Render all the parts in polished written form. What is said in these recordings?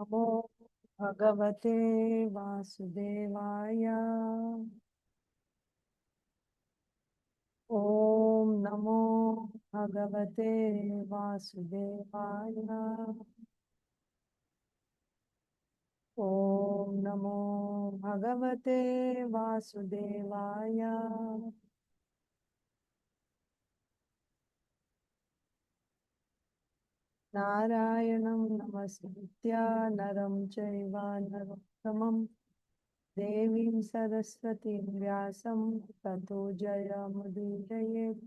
नमो भगवते वासुदेवाय। ओम नमो भगवते वासुदेवाय। ओम नमो भगवते वासुदेवाय। नारायणं नमस्कृत्य नरं चैव नरोत्तमं देवीं सरस्वतीं व्यासं ततो जयमुदीरयेत्।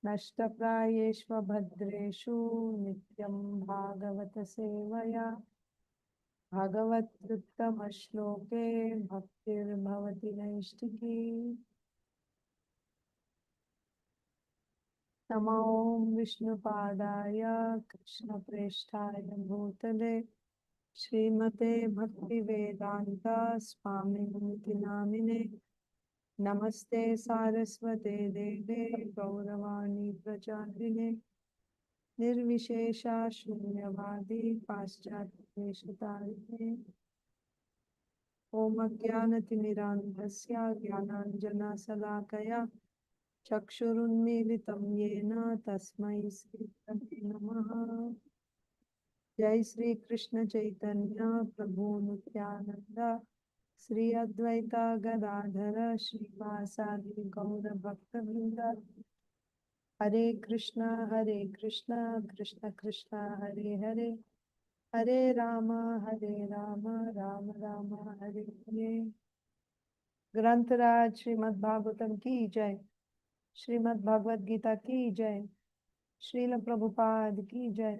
नष्टप्रायेषु भद्रेषु नित्यं भागवत सेवया भगवत्युत्तमश्लोके भक्तिर्भवति नैष्टिकी। नमो विष्णुपादाय कृष्णप्रेष्ठाय भूतले श्रीमते भक्तिवेदान्ता स्वामिनिति नामिने। नमस्ते सारस्वते देवे गौरवाणी प्रचारिणे निर्विशेषा शून्यवादी पाश्चात्यदेशतारिणे। ओम अज्ञानतिमिरान्धस्य ज्ञानाञ्जनशलाकया चक्षुरुन्मीलितं येन तस्मै श्रीगुरवे नमः। जय श्री कृष्ण चैतन्य प्रभु नित्यानंद श्री अद्वैता गदाधर श्रीवासादि गौर भक्तवृंद। हरे कृष्णा कृष्ण कृष्ण हरे हरे, हरे राम राम राम हरे हरे। ग्रंथराज श्रीमद् भागवतम की जय, श्रीमद् भगवद गीता की जय, श्रील प्रभुपाद की जय,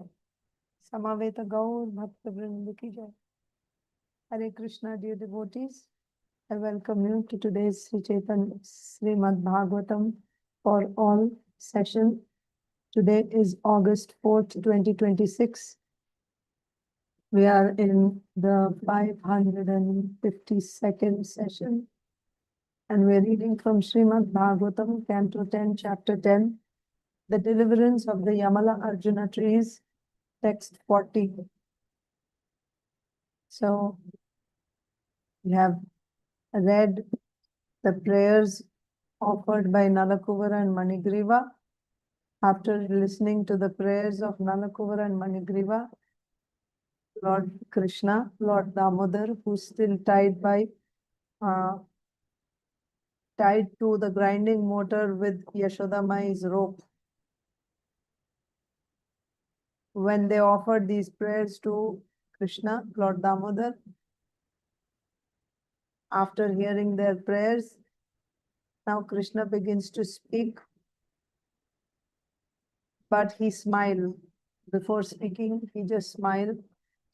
समावेत गौर भक्त वृंद की जय। Hare Krishna, dear devotees, I welcome you to today's Sri Chaitanya Srimad Bhagavatam for all session. Today is August 4th, 2026. We are in the 552nd session and we are reading from Srimad Bhagavatam, Canto 10, Chapter 10, the deliverance of the Yamala-arjuna trees, text 40. So, we have read the prayers offered by Nalakuvara and Manigriva. After listening to the prayers of Nalakuvara and Manigriva, Lord Krishna, Lord Damodar, who's still tied to the grinding motor with Yashoda Mai's rope. When they offered these prayers to Krishna, Lord Damodar, after hearing their prayers, now Krishna begins to speak, but he smiled. Before speaking, he just smiled.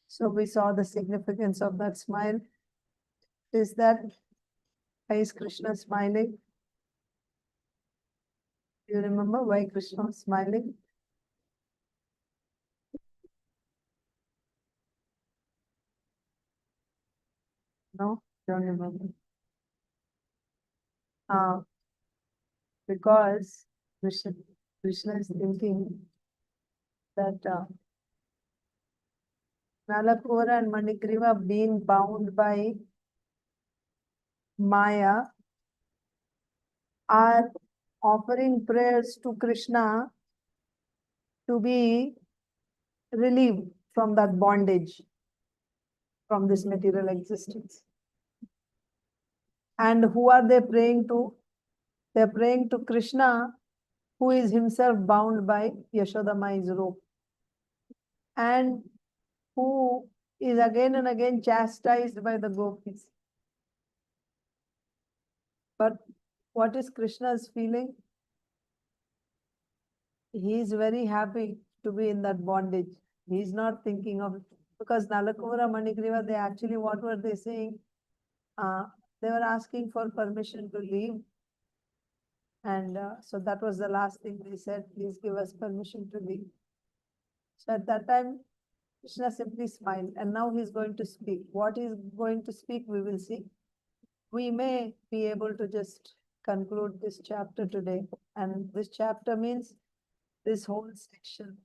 So we saw the significance of that smile. Is that, why is Krishna smiling? Do you remember why Krishna was smiling? No, don't remember. Because Krishna is thinking that Nalakuvara and Manigriva being bound by Maya are offering prayers to Krishna to be relieved from that bondage, from this material existence. And who are they praying to? They are praying to Krishna, who is himself bound by Yashoda Mai's rope, and who is again and again chastised by the gopis. But what is Krishna's feeling? He is very happy to be in that bondage. He is not thinking of, because Nalakuvara, Manigriva, they actually, what were they saying? They were asking for permission to leave. And so that was the last thing they said, please give us permission to leave. So at that time, Krishna simply smiled, and now he's going to speak. What he's going to speak, we will see. We may be able to just conclude this chapter today. And this chapter means this whole section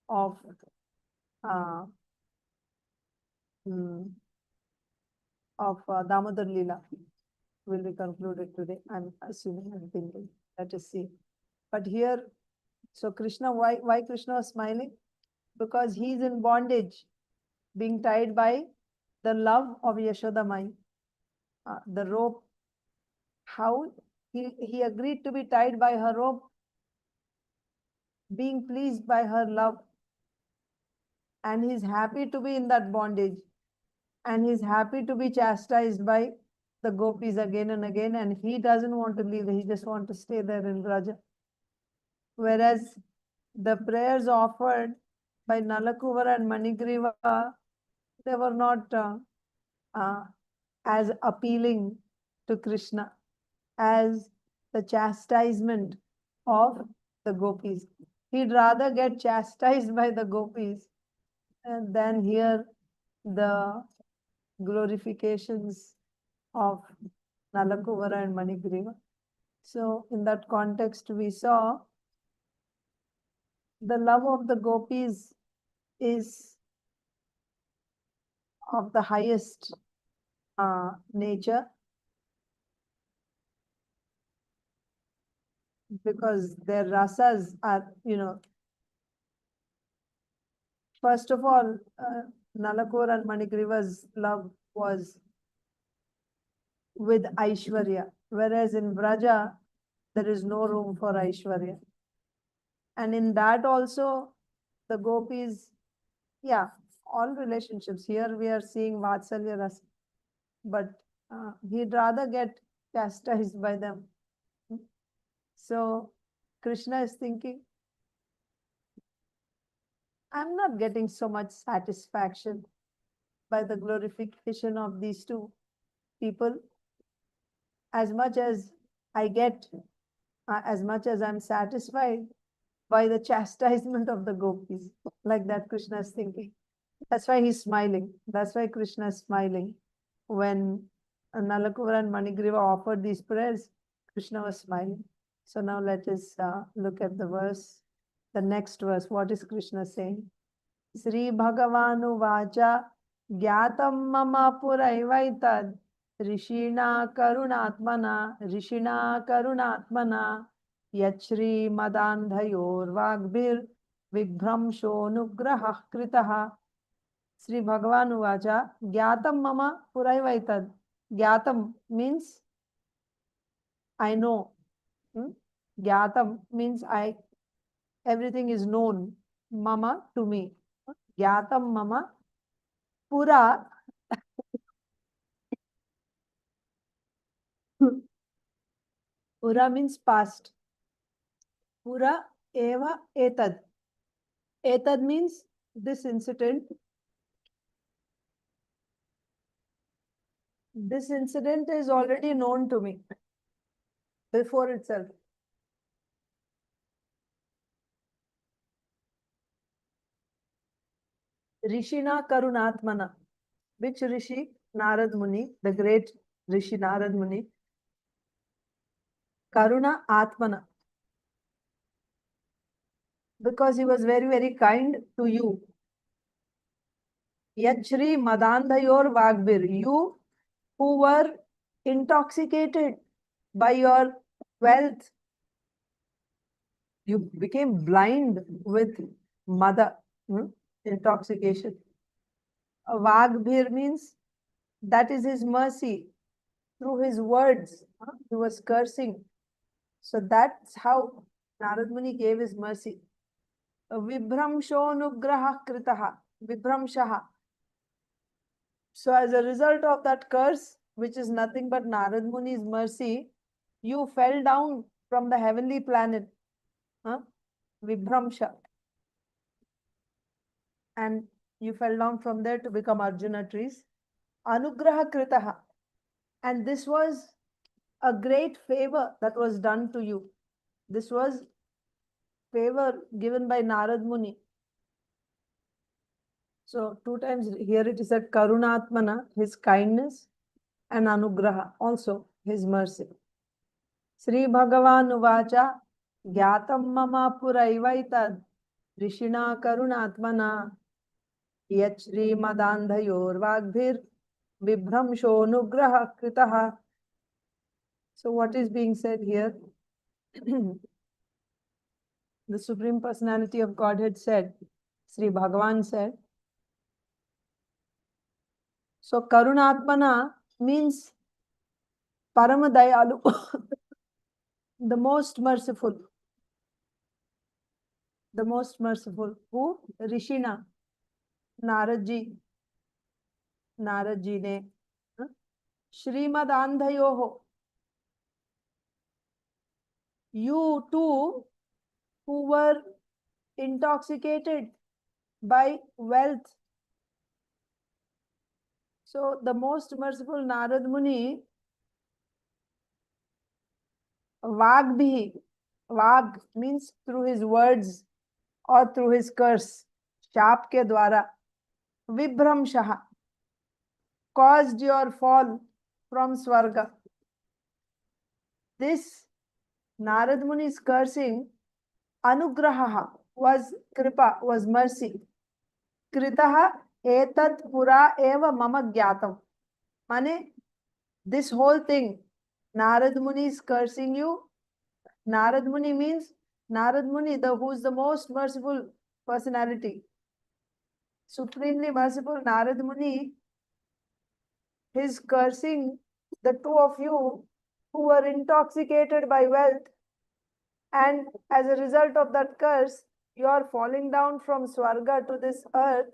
of of Damodar Lila will be concluded today. I'm assuming, I'm thinking. Let us see. But here, so Krishna, why Krishna was smiling? Because he's in bondage, being tied by the love of Yashoda Mai. The rope, how he agreed to be tied by her rope, being pleased by her love, and he's happy to be in that bondage, and he's happy to be chastised by the gopis again and again, and he doesn't want to leave, he just wants to stay there in Braja. Whereas the prayers offered by Nalakuvara and Manigriva, they were not as appealing to Krishna as the chastisement of the gopis. He'd rather get chastised by the gopis than hear the glorifications of Nalakuvara and Manigriva. So in that context, we saw the love of the gopis is of the highest nature, because their rasas are, first of all, Nalakuvara and Manigriva's love was with Aishwarya, whereas in Braja, there is no room for Aishwarya. And in that also, the gopis, all relationships. Here we are seeing Vatsalya Rasa, but he'd rather get chastised by them. So Krishna is thinking, I'm not getting so much satisfaction by the glorification of these two people as much as I get, as much as I'm satisfied by the chastisement of the gopis. Like that Krishna is thinking. That's why he's smiling. That's why Krishna is smiling. When Nalakuvara and Manigriva offered these prayers, Krishna was smiling. So now let us look at the verse, the next verse. What is Krishna saying? śrī-bhagavān uvāca gyātam mama puraivaitad rishina karunatmana yachri madandhayor vagbir vibhramsho nugrahah kritah. śrī-bhagavān uvāca gyātam mama puraivaitad. Gyātam means I know. Gyātam means everything is known. Mama, to me. Gyātam mama pura. Pura means past. Pura eva etad. Etad means this incident. This incident is already known to me before itself. Rishina Karunatmana. Which Rishi? Narad Muni, the great Rishi Narad Muni. Karuna Atmana. Because he was very, very kind to you. Yachri Madandhayor Vagbir. You who were intoxicated by your wealth. You became blind with mada, intoxication. Vagbir means that is his mercy. Through his words, he was cursing. So that's how Narad Muni gave his mercy. Vibhramsho nugraha kritaha. Vibhramshaha. So as a result of that curse, which is nothing but Narad Muni's mercy, you fell down from the heavenly planet. Vibhramsha. And you fell down from there to become Arjuna trees. Anugraha kritaha. And this was a great favor that was done to you. This was favor given by Narad Muni. So 2 times here it is said Karunatmana, his kindness, and Anugraha, also his mercy. śrī-bhagavān uvāca gyātam mama puraivaitad rishina karunatmana Yat Shrimadandhayorvagbhir Vibhramshonugraha Kritaha. So what is being said here? The Supreme Personality of Godhead said, śrī-bhagavān said, so Karunatmana means Paramadayalu, the most merciful. The most merciful. Who? Rishina. Naradji. Naradji ne. Shrimadandhayoho. You too, who were intoxicated by wealth. So the most merciful Narad Muni, Vagbhi, Vag means through his words or through his curse, Shap ke dwara, Vibhramshaha, caused your fall from Swarga. This Narad Muni's cursing, Anugraha, was Kripa, was mercy. Kritaha etat pura eva mama gyatam. Mane, this whole thing, Narad Muni is cursing you. Narad Muni means Narad Muni, who is the most merciful personality. Supremely merciful Narad Muni, his cursing the two of you who were intoxicated by wealth, and as a result of that curse, you are falling down from Swarga to this earth,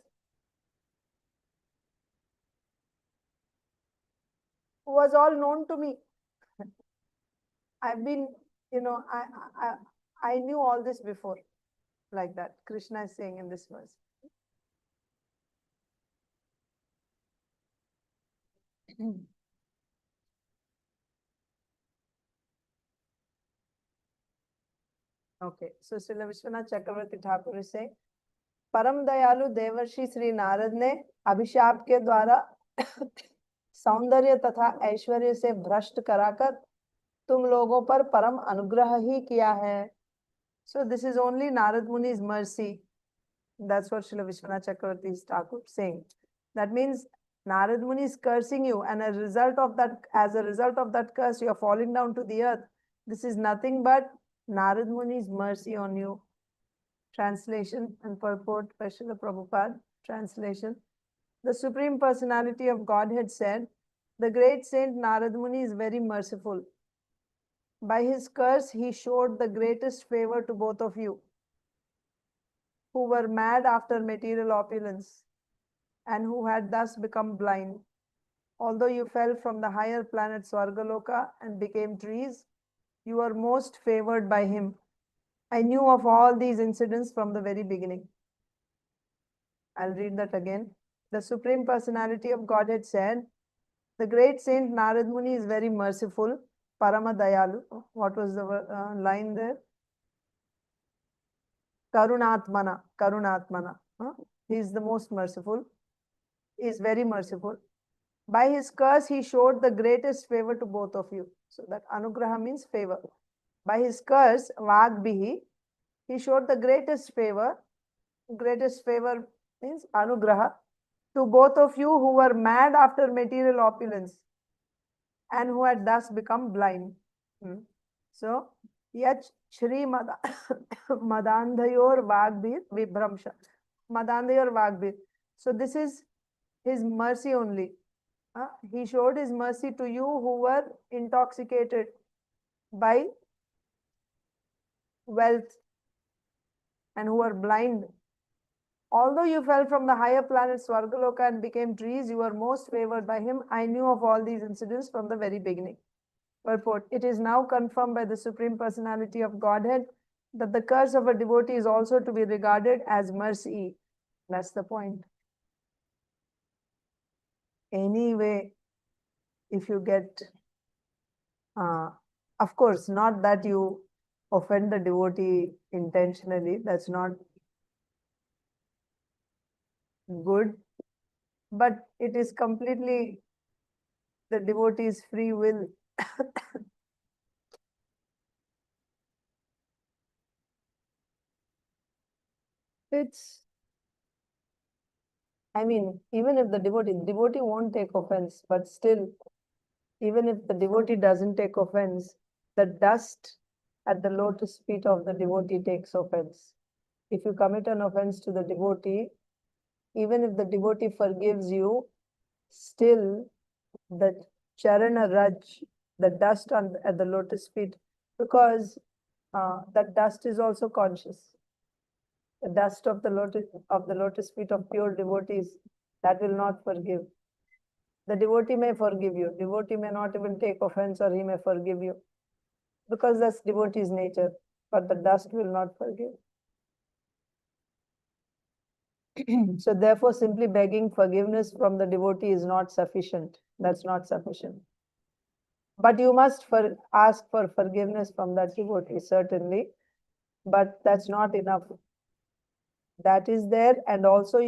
was all known to me. I've been, I knew all this before, like that. Krishna is saying in this verse. Okay, so Srila Vishwanath Chakravarti Thakur is saying, परम दयालु देवर्षि श्री नारद ने अभिशाप के द्वारा सौंदर्य तथा ऐश्वर्य से भ्रष्ट कराकर तुम लोगों पर परम अनुग्रह ही किया है. So this is only Narad Muni's mercy. That's what Srila Vishwanath Chakravarti Thakur is saying. That means Narad Muni is cursing you, and as a result of that curse, you are falling down to the earth. This is nothing but Narad Muni's mercy on you. Translation and purport by Srila Prabhupada. Translation. The Supreme Personality of Godhead said, the great saint Narad Muni is very merciful. By his curse, he showed the greatest favor to both of you, who were mad after material opulence, and who had thus become blind. Although you fell from the higher planet Swargaloka and became trees, you were most favored by him. I knew of all these incidents from the very beginning. I'll read that again. The Supreme Personality of Godhead said, the great saint Narad Muni is very merciful, Parama Dayalu. What was the line there? Karunatmana, Karunatmana. He is the most merciful. He is very merciful. By his curse, he showed the greatest favor to both of you. So that Anugraha means favor. By his curse, Vagbhihi, he showed the greatest favor. Greatest favor means Anugraha to both of you who were mad after material opulence and who had thus become blind. So, Yach Shri Madandhayor Vagbhir Vibhramsha. Madandhayor Vagbhir. So, this is his mercy only. He showed his mercy to you who were intoxicated by wealth and who were blind. Although you fell from the higher planet Swargaloka and became trees, you were most favored by him. I knew of all these incidents from the very beginning. Purport. It is now confirmed by the Supreme Personality of Godhead that the curse of a devotee is also to be regarded as mercy. That's the point. Anyway, if you get, of course, not that you offend the devotee intentionally, that's not good, but it is completely the devotee's free will. I mean, even if the devotee won't take offense, but still, even if the devotee doesn't take offense, the dust at the lotus feet of the devotee takes offense. If you commit an offense to the devotee, even if the devotee forgives you, still the charana raj, the dust at the lotus feet, because that dust is also conscious. The dust of the lotus feet of pure devotees, that will not forgive. The devotee may forgive you. Devotee may not even take offense, or he may forgive you, because that's devotee's nature. But the dust will not forgive. So therefore, simply begging forgiveness from the devotee is not sufficient. That's not sufficient. But you must ask for forgiveness from that devotee, certainly. But that's not enough. That is there, and also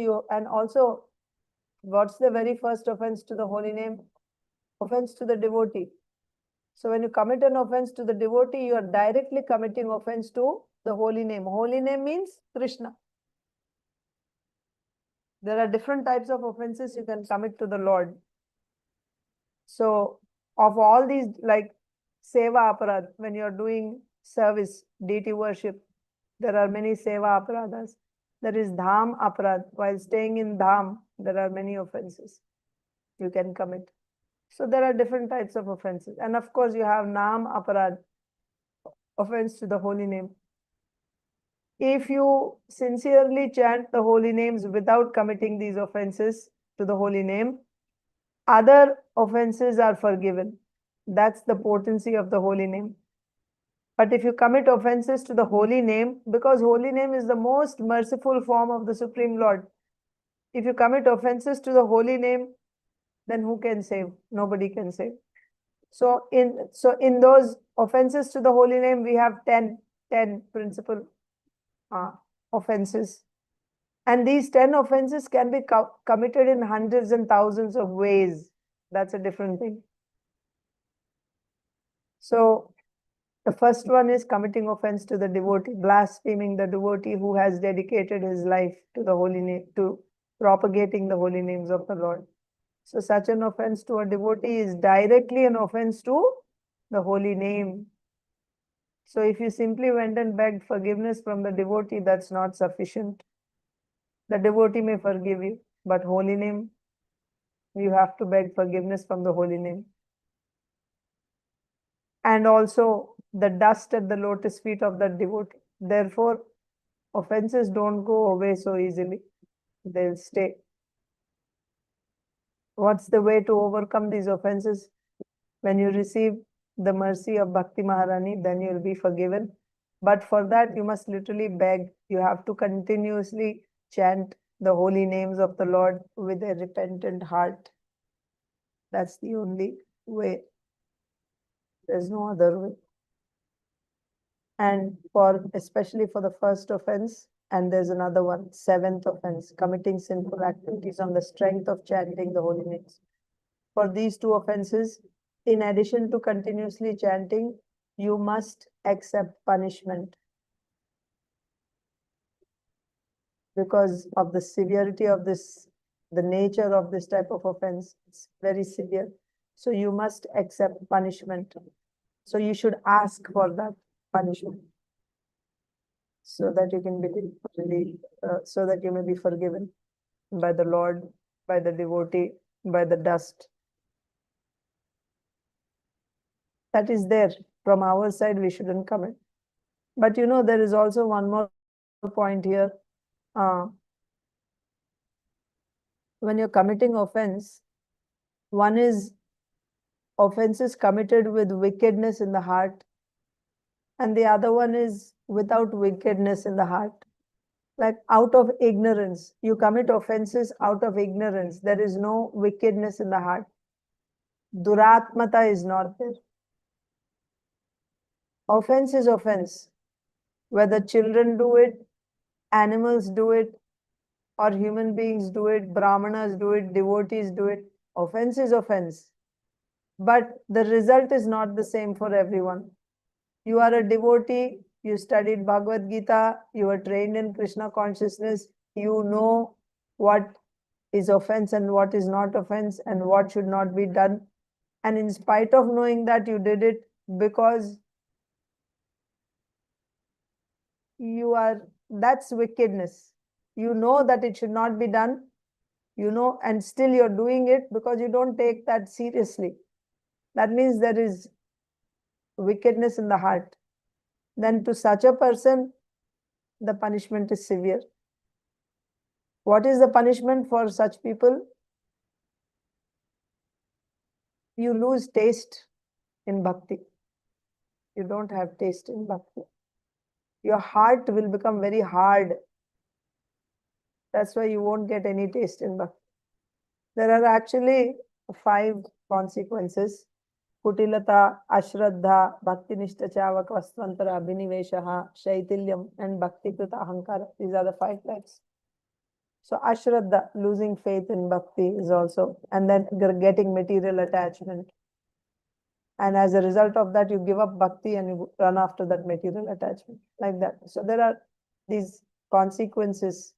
what's the very first offense to the holy name? Offense to the devotee. So when you commit an offense to the devotee, you are directly committing offense to the holy name. Holy name means Krishna. There are different types of offenses you can commit to the Lord. So of all these, like seva aparad, when you are doing service, deity worship, there are many seva aparadas. There is dham aparad. While staying in dham, there are many offenses you can commit. So there are different types of offenses. And of course, you have nam aparad, offense to the holy name. If you sincerely chant the holy names without committing these offenses to the holy name, other offenses are forgiven. That's the potency of the holy name. But if you commit offenses to the holy name, because holy name is the most merciful form of the Supreme Lord, if you commit offenses to the holy name, then who can save? Nobody can save. So in those offenses to the holy name, we have 10 principal offenses. And these 10 offenses can be committed in hundreds and thousands of ways. That's a different thing. So the first one is committing offense to the devotee, blaspheming the devotee who has dedicated his life to the holy name, to propagating the holy names of the Lord. So such an offense to a devotee is directly an offense to the holy name. So if you simply went and begged forgiveness from the devotee, that's not sufficient. The devotee may forgive you, but holy name, you have to beg forgiveness from the holy name. And also the dust at the lotus feet of the devotee. Therefore, offenses don't go away so easily. They'll stay. What's the way to overcome these offenses? When you receive the mercy of Bhakti Maharani, then you'll be forgiven. But for that, you must literally beg. You have to continuously chant the holy names of the Lord with a repentant heart. That's the only way. There's no other way. And especially for the first offense, and there's another one, 7th offense, committing sinful activities on the strength of chanting the holy names. For these two offenses, in addition to continuously chanting, you must accept punishment. Because of the severity of this, the nature of this type of offense, it's very severe. So you must accept punishment. So you should ask for that punishment, so that you can be so that you may be forgiven by the Lord, by the devotee, by the dust. That is there. From our side, we shouldn't commit. But you know, there is also one more point here. When you're committing offense, one is offenses committed with wickedness in the heart, and the other one is without wickedness in the heart. Like out of ignorance, you commit offenses out of ignorance. There is no wickedness in the heart. Duratmata is not there. Offense is offense. Whether children do it, animals do it, or human beings do it, brahmanas do it, devotees do it, offense is offense. But the result is not the same for everyone. You are a devotee, you studied Bhagavad Gita, you are trained in Krishna consciousness, you know what is offense and what is not offense and what should not be done. And in spite of knowing that, you did it because that's wickedness. You know that it should not be done, and still you're doing it because you don't take that seriously. That means there is wickedness in the heart. Then to such a person, the punishment is severe. What is the punishment for such people? You lose taste in bhakti. You don't have taste in bhakti. Your heart will become very hard. That's why you won't get any taste in bhakti. There are actually 5 consequences. Kutilata, Ashraddha, Bhakti Nishtachava, Kvastvantara, Abhiniveshaha, Shaitilyam, and Bhakti Krita Ahankara. These are the 5 types. So Ashraddha, losing faith in bhakti is also, and then getting material attachment. And as a result of that, you give up bhakti and you run after that material attachment, like that. So there are these consequences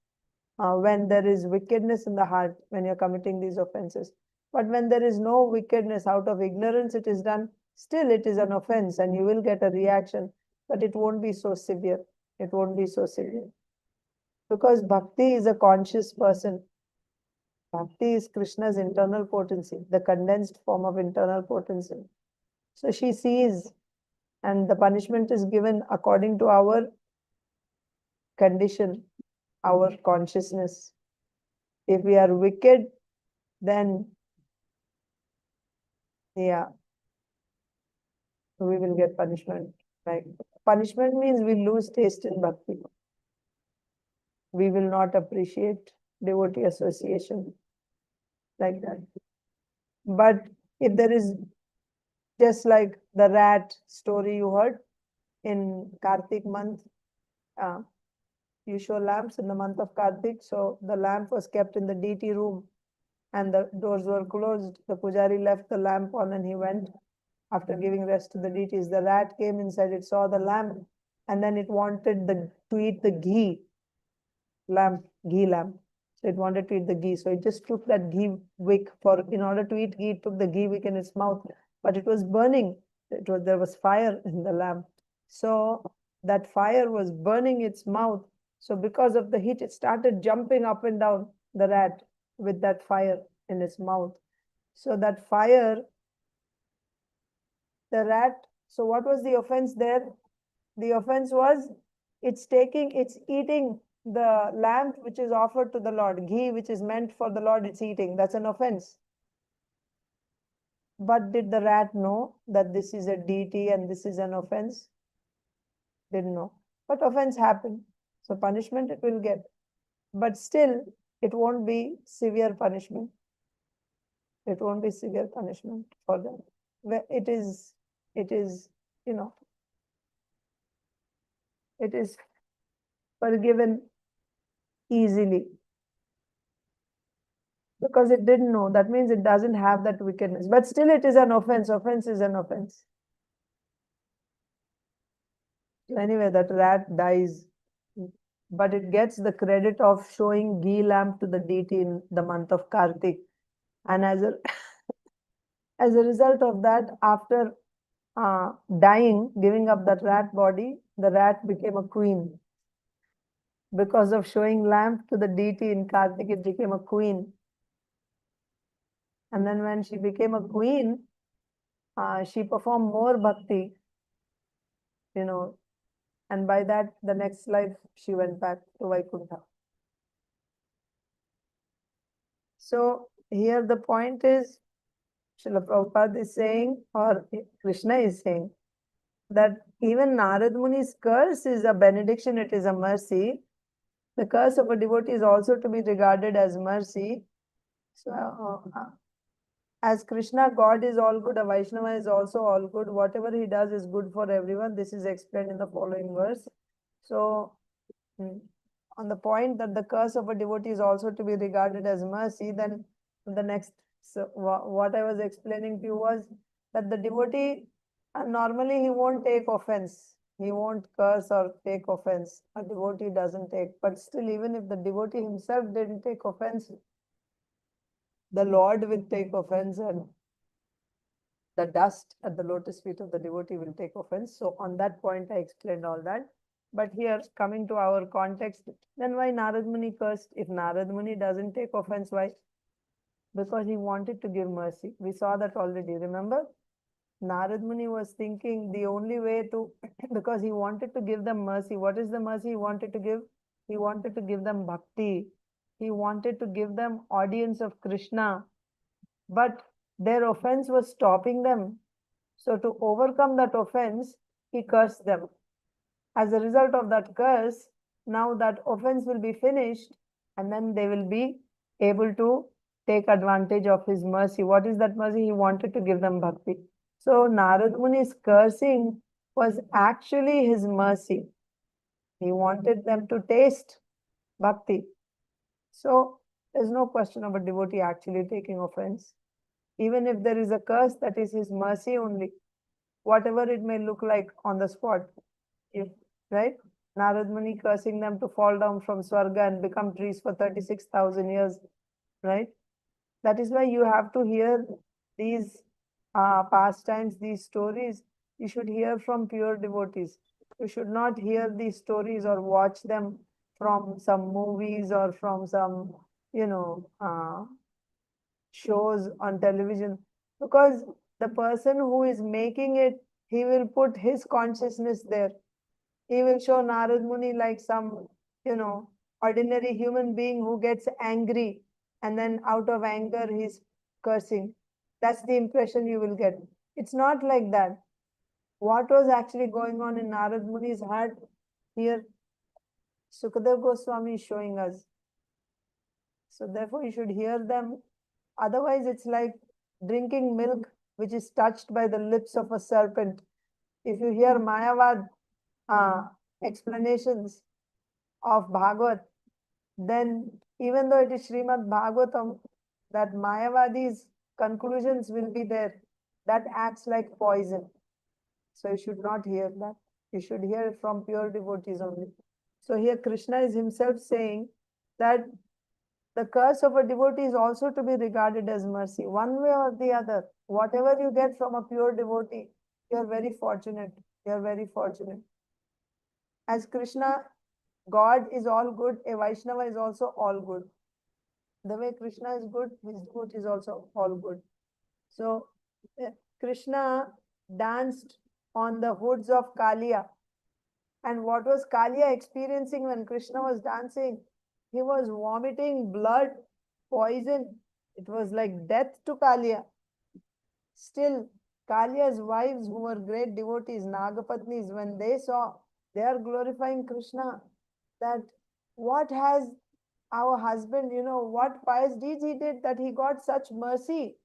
when there is wickedness in the heart, when you're committing these offenses. But when there is no wickedness, out of ignorance it is done, still it is an offense and you will get a reaction, but it won't be so severe. It won't be so severe. Because bhakti is a conscious person. Bhakti is Krishna's internal potency, the condensed form of internal potency. So she sees, and the punishment is given according to our condition, our consciousness. If we are wicked, then yeah, we will get punishment. Like punishment means we lose taste in bhakti. We will not appreciate devotee association, like that. But if there is, just like the rat story you heard in Kartik month, you show lamps in the month of Kartik. So the lamp was kept in the deity room and the doors were closed. The pujari left the lamp on and he went after giving rest to the deities. The rat came inside, it saw the lamp, and then it wanted to eat the ghee lamp. So it wanted to eat the ghee. So it just took that ghee wick in order to eat ghee, it took the ghee wick in its mouth, but it was burning. There was fire in the lamp. So that fire was burning its mouth. So because of the heat, it started jumping up and down, the rat, with that fire in its mouth. So that fire, the rat, so what was the offense there? The offense was, it's eating the lamp which is offered to the Lord, ghee which is meant for the Lord, it's eating. That's an offense. But did the rat know that this is a deity and this is an offense? Didn't know. But offense happened. So punishment it will get. But still, it won't be severe punishment. It won't be severe punishment for them. It is, it is forgiven easily. Because it didn't know. That means it doesn't have that wickedness. But still it is an offense. Offense is an offense. So anyway, that rat dies. But it gets the credit of showing ghee lamp to the deity in the month of Kartik. And as a result of that, after dying, giving up that rat body, the rat became a queen. Because of showing lamp to the deity in Kartik, it became a queen. And then when she became a queen, she performed more bhakti, and by that, the next life, she went back to Vaikuntha. So here the point is, Srila Prabhupada is saying, or Krishna is saying, that even Narad Muni's curse is a benediction, it is a mercy. The curse of a devotee is also to be regarded as mercy. So, as Krishna, God is all good, a Vaishnava is also all good. Whatever he does is good for everyone. This is explained in the following verse. So, on the point that the curse of a devotee is also to be regarded as mercy, then the next, so what I was explaining to you was that the devotee, normally he won't take offense. He won't curse or take offense. A devotee doesn't take. But still, even if the devotee himself didn't take offense, the Lord will take offense and the dust at the lotus feet of the devotee will take offense. So on that point, I explained all that. But here, coming to our context, then why Narad Muni cursed? If Narad Muni doesn't take offense, why? Because he wanted to give mercy. We saw that already, remember? Narad Muni was thinking the only way to, because he wanted to give them mercy. What is the mercy he wanted to give? He wanted to give them bhakti. He wanted to give them audience of Krishna. But their offense was stopping them. So to overcome that offense, he cursed them. As a result of that curse, now that offense will be finished and then they will be able to take advantage of his mercy. What is that mercy? He wanted to give them bhakti. So Narad Muni's cursing was actually his mercy. He wanted them to taste bhakti. So there's no question of a devotee actually taking offense. Even if there is a curse, that is his mercy only. Whatever it may look like on the spot. Right? Narad Muni cursing them to fall down from Swarga and become trees for 36,000 years. Right? That is why you have to hear these pastimes, these stories. You should hear from pure devotees. You should not hear these stories or watch them from some movies or from some, shows on television. Because the person who is making it, he will put his consciousness there. He will show Narad Muni like some, ordinary human being who gets angry and then out of anger he's cursing. That's the impression you will get. It's not like that. What was actually going on in Narad Muni's heart here? Sukadev Goswami is showing us. So therefore you should hear them. Otherwise it's like drinking milk which is touched by the lips of a serpent. If you hear Mayavad explanations of Bhagavat, then even though it is Srimad Bhagavatam, that Mayavadi's conclusions will be there. That acts like poison. So you should not hear that. You should hear it from pure devotees only. So here Krishna is himself saying that the curse of a devotee is also to be regarded as mercy. One way or the other, whatever you get from a pure devotee, you are very fortunate. You are very fortunate. As Krishna, God is all good, a Vaishnava is also all good. The way Krishna is good, his devotee is also all good. So Krishna danced on the hoods of Kaliya. And what was Kaliya experiencing when Krishna was dancing? He was vomiting blood, poison. It was like death to Kaliya. Still, Kaliya's wives, who were great devotees, Nagapatnis, when they saw they are glorifying Krishna, that what has our husband, what pious deeds he did that he got such mercy.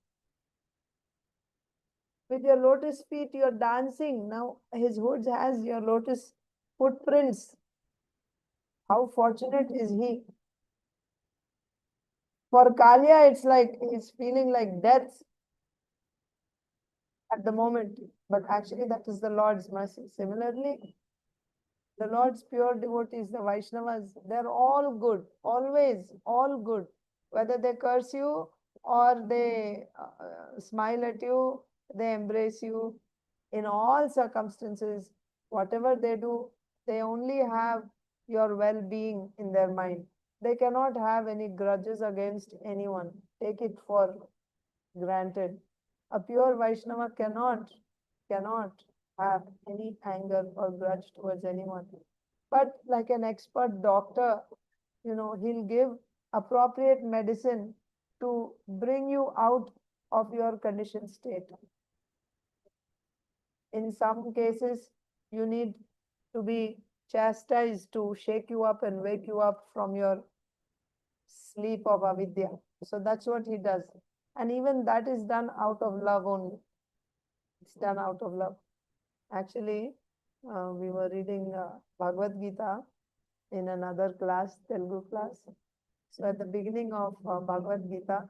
With your lotus feet, you're dancing. Now his hoods has your lotus footprints. How fortunate is he? For Kaliya, it's like he's feeling like death at the moment. But actually, that is the Lord's mercy. Similarly, the Lord's pure devotees, the Vaishnavas, they're all good. Always, all good. Whether they curse you or they smile at you, they embrace you. In all circumstances, whatever they do, they only have your well-being in their mind. They cannot have any grudges against anyone. Take it for granted. A pure Vaishnava cannot have any anger or grudge towards anyone. But like an expert doctor, he'll give appropriate medicine to bring you out of your conditioned state. In some cases, you need to be chastised to shake you up and wake you up from your sleep of avidya. So that's what he does. And even that is done out of love only. It's done out of love. Actually, we were reading Bhagavad Gita in another class, Telugu class. So at the beginning of Bhagavad Gita,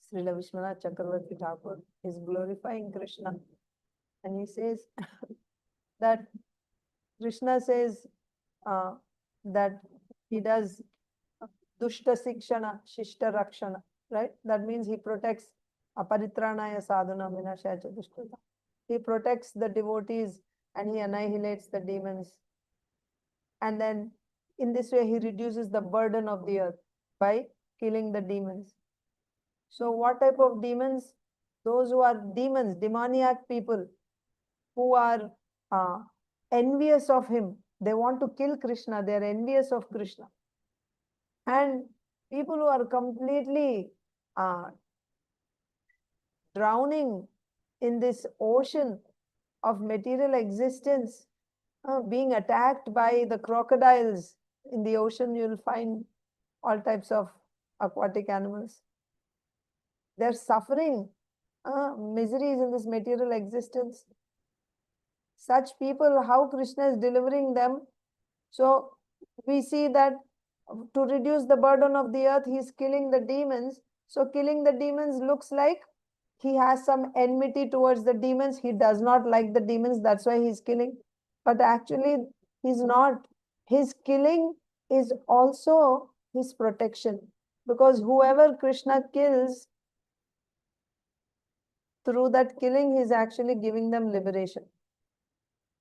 Srila Vishwanath Chakravarti Thakur is glorifying Krishna. And he says that Krishna says that he does dushta sikshana, shishta rakshana. right? That means he protects aparitranaya sadhunam vinashaya cha dushkrita. He protects the devotees and he annihilates the demons. And then in this way, he reduces the burden of the earth by killing the demons. So what type of demons? Those who are demons, demoniac people, who are envious of him. They want to kill Krishna. They are envious of Krishna. And people who are completely drowning in this ocean of material existence, being attacked by the crocodiles. In the ocean, you'll find all types of aquatic animals. They're suffering miseries in this material existence. Such people, how Krishna is delivering them? So we see that to reduce the burden of the earth, he is killing the demons. So killing the demons looks like he has some enmity towards the demons. He does not like the demons. That's why he's killing. But actually, he's not. His killing is also his protection. Because whoever Krishna kills, through that killing, he's actually giving them liberation.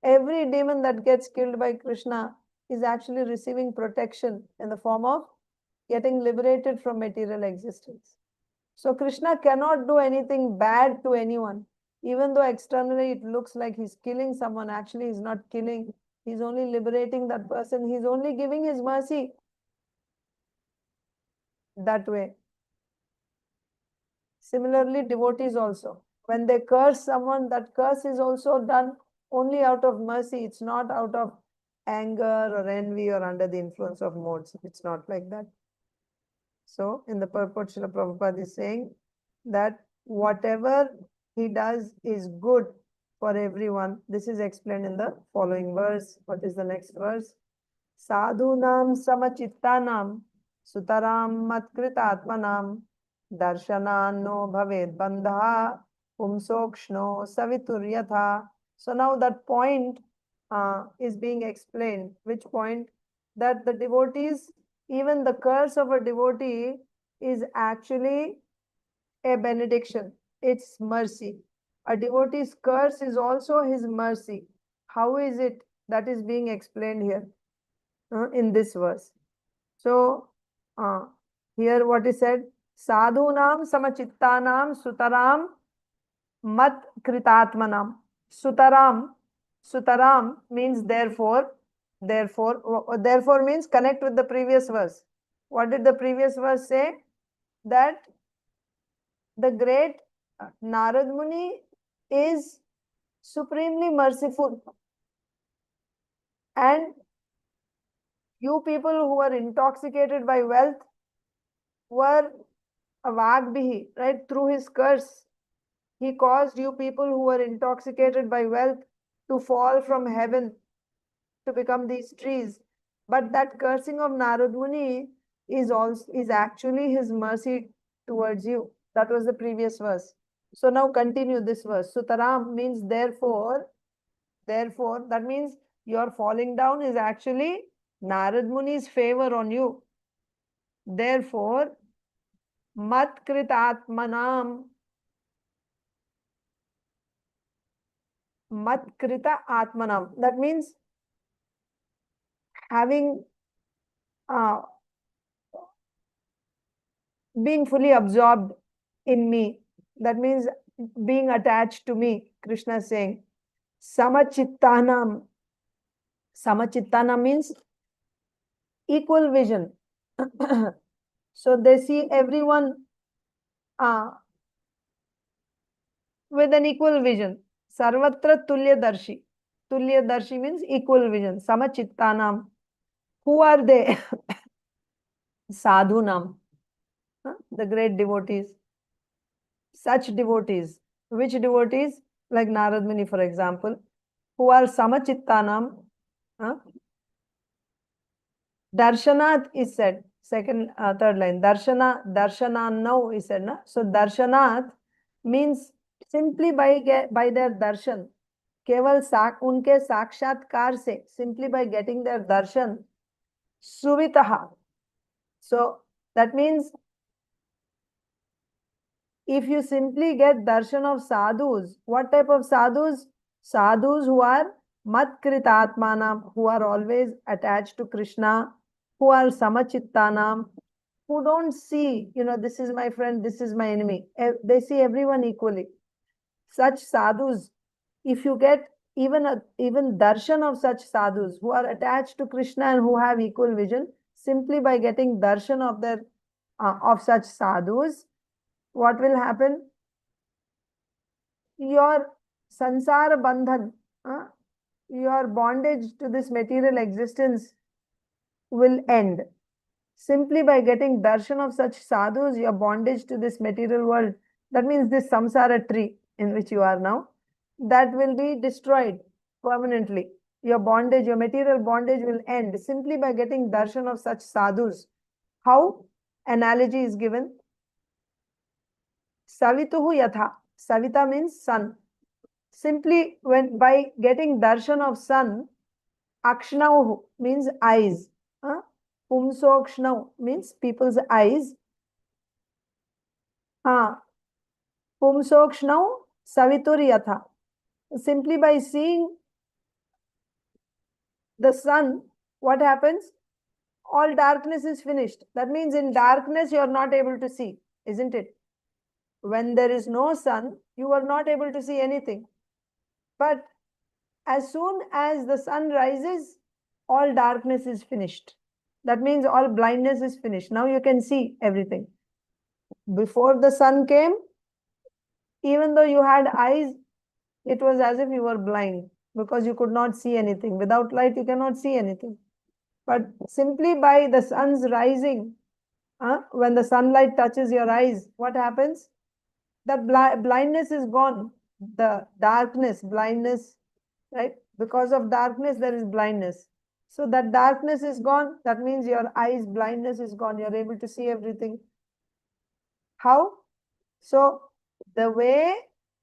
Every demon that gets killed by Krishna is actually receiving protection in the form of getting liberated from material existence. So Krishna cannot do anything bad to anyone. Even though externally it looks like he's killing someone, actually he's not killing. He's only liberating that person. He's only giving his mercy that way. Similarly, devotees also. When they curse someone, that curse is also done only out of mercy. It's not out of anger or envy or under the influence of modes. It's not like that. So, in the purport, Srila Prabhupada is saying that whatever he does is good for everyone. This is explained in the following verse. What is the next verse? SADHUNAM samachittanam sutaram matkritatmanam darshanano bhaved bandha pumsokshno savituryatha. So now that point is being explained. Which point? That the devotees, even the curse of a devotee is actually a benediction. It's mercy. A devotee's curse is also his mercy. How is it? That is being explained here in this verse. So here what is said? Sadhunam samachittanam sutaram mat kritatmanam. Sutaram means therefore. Therefore means connect with the previous verse. What did the previous verse say? That the great Narad Muni is supremely merciful. And you people who are intoxicated by wealth were avagbihi, right? Through his curse, he caused you people who were intoxicated by wealth to fall from heaven, to become these trees. But that cursing of Narad Muni is actually his mercy towards you. That was the previous verse. So now continue this verse. Sutaram means therefore. Therefore, that means your falling down is actually Narad Muni's favor on you. Therefore, mat kritatmanam. Mat krita atmanam. That means having being fully absorbed in me. That means being attached to me. Krishna is saying samachittanam. Samachittanam means equal vision. So they see everyone with an equal vision. Sarvatra tulya darshi. Tulya darshi means equal vision. Samachittanam. Who are they? Sadhunam. The great devotees. Such devotees. Which devotees? Like Narad Muni, for example, who are samachittanam. Darshanat is said. Third line. Darshanano is said. Na? So darshanat means simply by their darshan. Keval unke sakshatkar se, simply by getting their darshan. Suvitaha. So that means if you simply get darshan of sadhus, what type of sadhus? Sadhus who are matkritatmanam, who are always attached to Krishna, who are samachittanam, who don't see, this is my friend, this is my enemy. They see everyone equally. Such sadhus, if you get even darshan of such sadhus who are attached to Krishna and who have equal vision, simply by getting darshan of their of such sadhus, what will happen? Your samsara bandhan, your bondage to this material existence will end. Simply by getting darshan of such sadhus, your bondage to this material world, that means this samsara tree in which you are now, that will be destroyed permanently. Your bondage, your material bondage will end simply by getting darshan of such sadhus. How? Analogy is given. Savituhu yatha. Savita means sun. Simply by getting darshan of sun, akshnauhu means eyes. Pumsokshnau means people's eyes. Pumsokshnau savitur yatha. Simply by seeing the sun, what happens? All darkness is finished. That means in darkness you are not able to see, isn't it? When there is no sun, you are not able to see anything. But as soon as the sun rises, all darkness is finished. That means all blindness is finished. Now you can see everything. Before the sun came, even though you had eyes, it was as if you were blind because you could not see anything. Without light, you cannot see anything. But simply by the sun's rising, when the sunlight touches your eyes, what happens? That blindness is gone. The darkness, blindness, right? Because of darkness, there is blindness. So that darkness is gone. That means your eyes, blindness is gone. You're able to see everything. How? So the way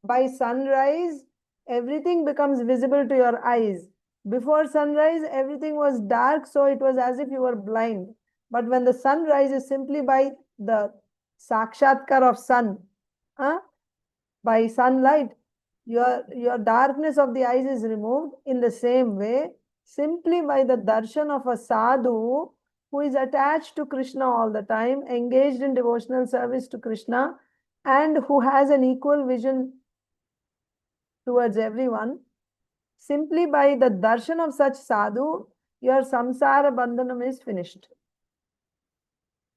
by sunrise, everything becomes visible to your eyes. Before sunrise, everything was dark, so it was as if you were blind. But when the sun rises, simply by the sakshatkar of sun, by sunlight, your darkness of the eyes is removed. In the same way, simply by the darshan of a sadhu who is attached to Krishna all the time, engaged in devotional service to Krishna, and who has an equal vision towards everyone, simply by the darshan of such sadhu, your samsara bandhanam is finished.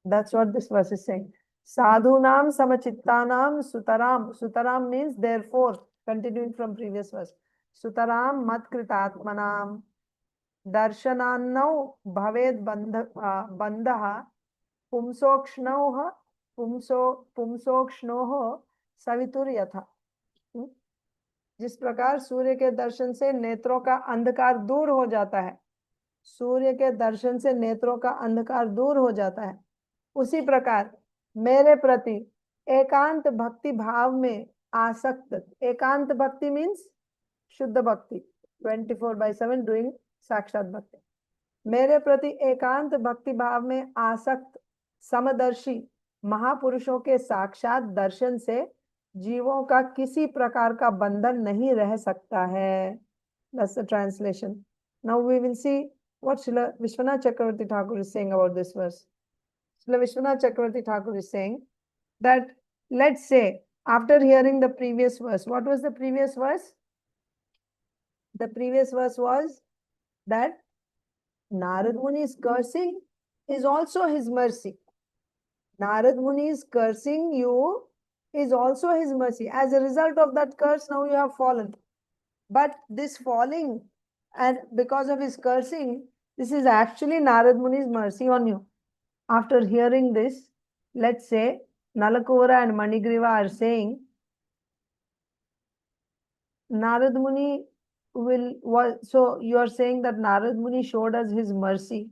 That's what this verse is saying. SADHUNAM samachittanam sutaram. Sutaram means therefore, continuing from previous verse. Sutaram matkritatmanam darshanannau bhaved bandha pumsokshnoha pumsokshnoho savitur yatha. जिस प्रकार सूर्य के दर्शन से नेत्रों का अंधकार दूर हो जाता है, सूर्य के दर्शन से नेत्रों का अंधकार दूर हो जाता है, उसी प्रकार मेरे प्रति एकांत भक्ति भाव में आसक्त, एकांत भक्ति मीन्स शुद्ध भक्ति, 24/7 डूइंग साक्षात भक्ति, मेरे प्रति एकांत भक्ति भाव में आसक्त समदर्शी महापुरुषों के साक्षात दर्शन से जीवों का किसी प्रकार का बंधन नहीं रह सकता है. That's the translation. Now we will see what Srila Vishwanath Chakravarti Thakur is saying about this verse. Srila Vishwanath Chakravarti Thakur is saying that, let's say, after hearing the previous verse, what was the previous verse? The previous verse was that Narad Muni's cursing is also his mercy. Narad Muni is cursing you is also his mercy. As a result of that curse, now you have fallen. But this falling, and because of his cursing, this is actually Narad Muni's mercy on you. After hearing this, let's say Nalakuvara and Manigriva are saying, Narad Muni so you are saying that Narad Muni showed us his mercy.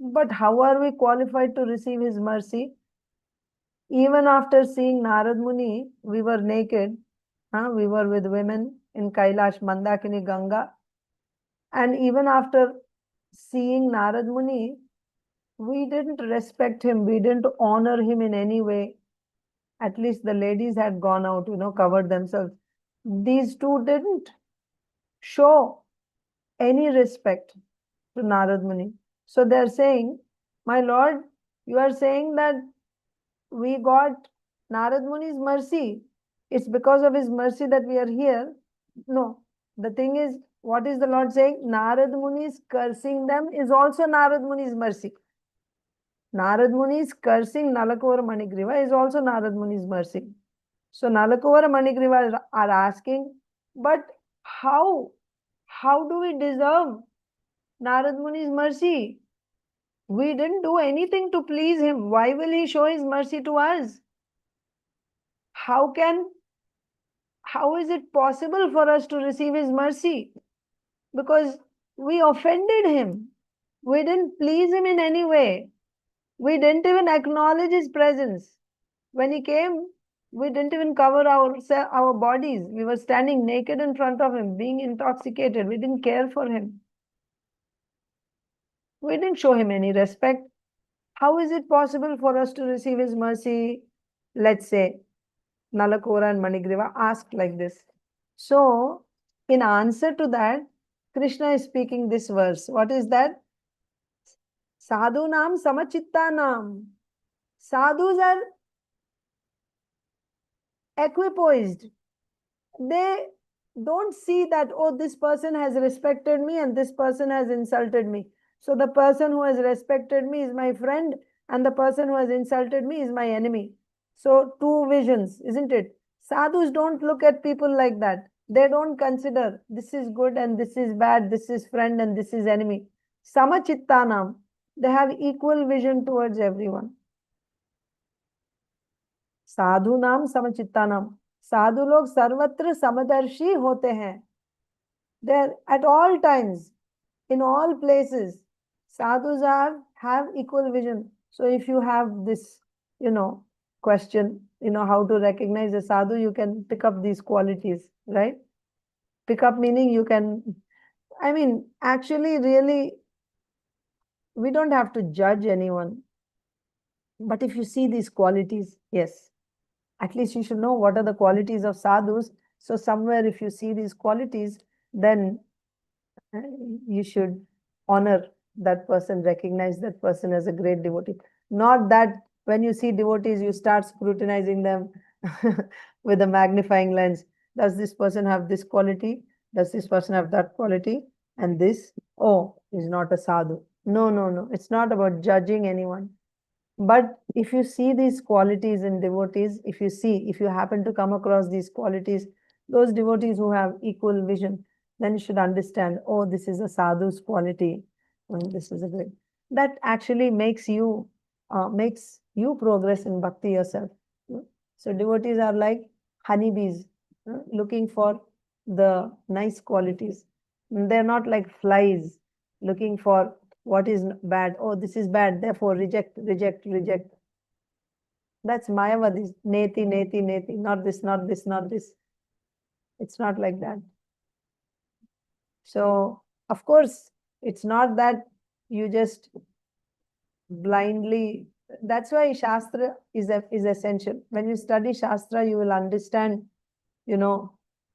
But how are we qualified to receive his mercy? Even after seeing Narad Muni, we were naked. We were with women in Kailash, Mandakini, Ganga. And even after seeing Narad Muni, we didn't respect him. We didn't honor him in any way. At least the ladies had gone out, covered themselves. These two didn't show any respect to Narad Muni. So they're saying, my Lord, you are saying that we got Narad Muni's mercy. It's because of his mercy that we are here. No, the thing is, what is the Lord saying? Narad Muni is cursing them is also Narad Muni's mercy. Narad Muni is cursing Nalakuvara Manigriva is also Narad Muni's mercy. So Nalakuvara Manigriva are asking, but how? How do we deserve Narad Muni's mercy? We didn't do anything to please him. Why will he show his mercy to us? How is it possible for us to receive his mercy? Because we offended him. We didn't please him in any way. We didn't even acknowledge his presence. When he came, we didn't even cover our bodies. We were standing naked in front of him, being intoxicated. We didn't care for him. We didn't show him any respect. How is it possible for us to receive his mercy? Let's say Nalakuvara and Manigriva asked like this. So, in answer to that, Krishna is speaking this verse. What is that? SADHUNAM CITTANAM. Sadhus are equipoised. They don't see that, oh, this person has respected me and this person has insulted me. So the person who has respected me is my friend and the person who has insulted me is my enemy. So two visions, isn't it? Sadhus don't look at people like that. They don't consider this is good and this is bad, this is friend and this is enemy. Samachittanam. They have equal vision towards everyone. साधुनाम समचित्तानाम. साधु लोग सर्वत्र समदर्शी होते हैं. They're at all times, in all places, sadhus have equal vision. So if you have this, question, how to recognize a sadhu, you can pick up these qualities, right? Pick up meaning you can, actually, really, we don't have to judge anyone. But if you see these qualities, yes, at least you should know what are the qualities of sadhus. So somewhere if you see these qualities, then you should honor that person, recognize that person as a great devotee. Not that when you see devotees, you start scrutinizing them with a magnifying lens. Does this person have this quality? Does this person have that quality? And this, oh, is not a sadhu. No. It's not about judging anyone. But if you see these qualities in devotees, if you happen to come across these qualities, those devotees who have equal vision, then you should understand, oh, this is a sadhu's quality. This is a great. That actually makes you progress in bhakti yourself. So devotees are like honeybees, looking for the nice qualities. They're not like flies looking for what is bad. Oh, this is bad, therefore reject. That's Mayavadis. Neti. Not this. It's not like that. So, of course, it's not that you just blindly. That's why Shastra is essential. When you study Shastra, you will understand,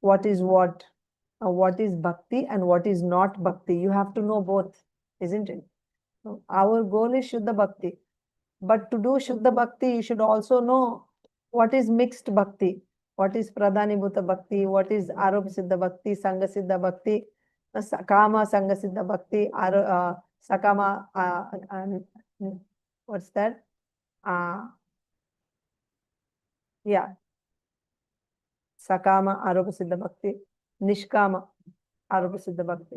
what is what is bhakti and what is not bhakti. You have to know both, isn't it? So our goal is Shuddha Bhakti. But to do Shuddha Bhakti, you should also know what is mixed Bhakti, what is Pradhanibhuta Bhakti, what is Aropa Siddha Bhakti, Sangha Siddha Bhakti, Sakama Sangha Siddha Bhakti, Sakama, what's that? Yeah. Sakama Aropa Siddha Bhakti, Nishkama Aropa Siddha Bhakti,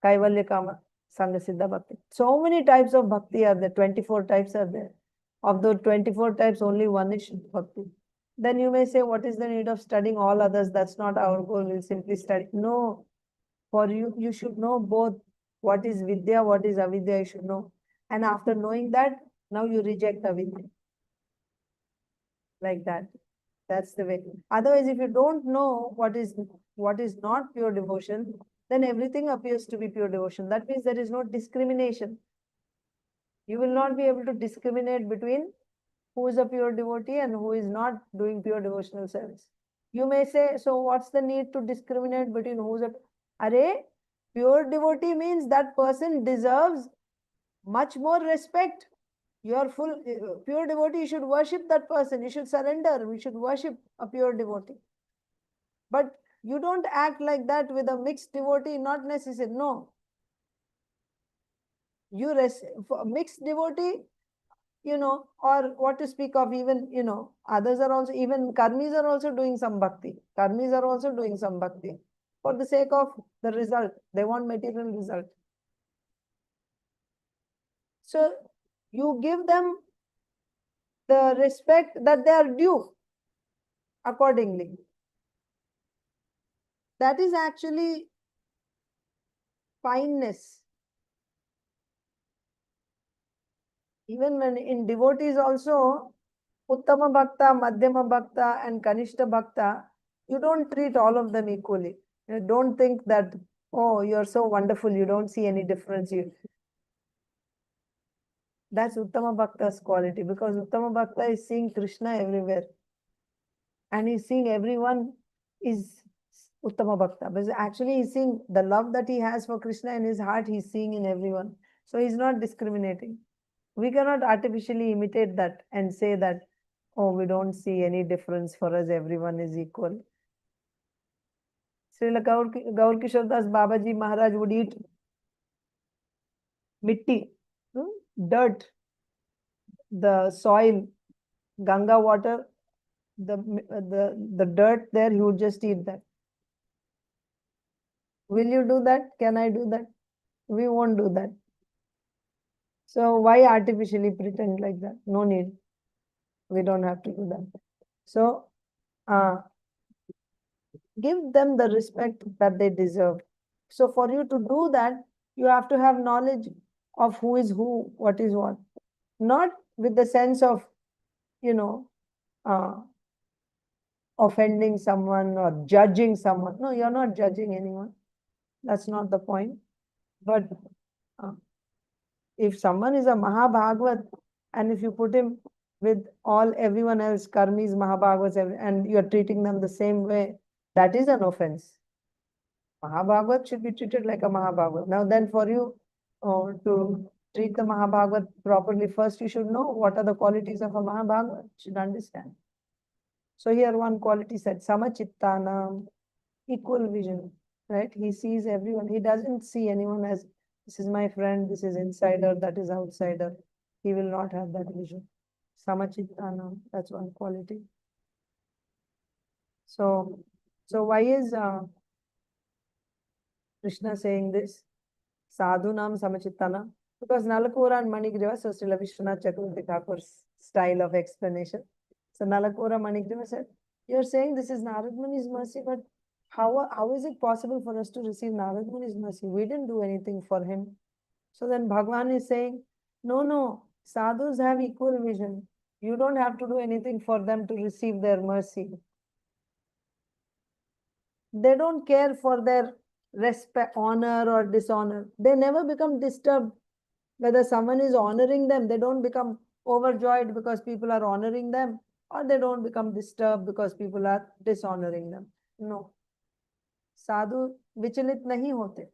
Kaivalya Kama Sangha Siddha Bhakti. So many types of bhakti are there, 24 types are there. Of those 24 types, only one is Shuddha Bhakti. Then you may say, what is the need of studying all others? That's not our goal, we'll simply study. No, for you should know both. What is Vidya, what is Avidya, you should know. And after knowing that, now you reject Avidya. Like that. That's the way. Otherwise, if you don't know what is not pure devotion, then everything appears to be pure devotion. That means there is no discrimination. You will not be able to discriminate between who is a pure devotee and who is not doing pure devotional service. You may say, so what's the need to discriminate between who's a... Arey, pure devotee means that person deserves much more respect. Your pure devotee, you should worship that person. You should surrender. We should worship a pure devotee. But you don't act like that with a mixed devotee, not necessary. No. For mixed devotee, or what to speak of, even, others are also, even karmis are also doing some bhakti. Karmis are also doing some bhakti for the sake of the result. They want material result. So you give them the respect that they are due accordingly. That is actually fineness. Even when in devotees also, Uttama Bhakta, Madhyama Bhakta and Kanishta Bhakta, you don't treat all of them equally. You don't think that, oh, you're so wonderful, you don't see any difference. That's Uttama Bhakta's quality, because Uttama Bhakta is seeing Krishna everywhere. And he's seeing everyone is Uttama Bhakta. But actually he's seeing the love that he has for Krishna in his heart, he's seeing in everyone. So he's not discriminating. We cannot artificially imitate that and say that, oh, we don't see any difference, for us everyone is equal. Srila Gaur Kishore Das Babaji Maharaj would eat mitti, dirt, the soil, Ganga water, the dirt there, he would just eat that. Will you do that? Can I do that? We won't do that. So why artificially pretend like that? No need. We don't have to do that. So give them the respect that they deserve. So for you to do that, you have to have knowledge of who is who, what is what. Not with the sense of, offending someone or judging someone. No, you're not judging anyone. That's not the point. But if someone is a Mahabhagavat, and if you put him with everyone else, karmis, Mahabhagavats, and you're treating them the same way, that is an offense. Mahabhagavat should be treated like a Mahabhagavat. Now then, for you to treat the Mahabhagavat properly, first you should know what are the qualities of a Mahabhagavat. You should understand. So here one quality said, CITTANAM, equal vision, right? He sees everyone. He doesn't see anyone as, this is my friend, this is insider, that is outsider. He will not have that vision. CITTANAM, that's one quality. So why is Krishna saying this? SADHUNAM CITTANAM. Because NALAKUVARA and MANIGRIVA, so Srila Vishwanath Chakravarti Thakur's style of explanation. So NALAKUVARA MANIGRIVA said, you're saying this is Narad Muni's mercy, but how is it possible for us to receive Narad Muni's mercy? We didn't do anything for him. So then Bhagavan is saying, no, sadhus have equal vision. You don't have to do anything for them to receive their mercy. They don't care for their respect, honor or dishonor. They never become disturbed whether someone is honoring them. They don't become overjoyed because people are honoring them, or they don't become disturbed because people are dishonoring them. No. Sadhu vichalit nahi hote.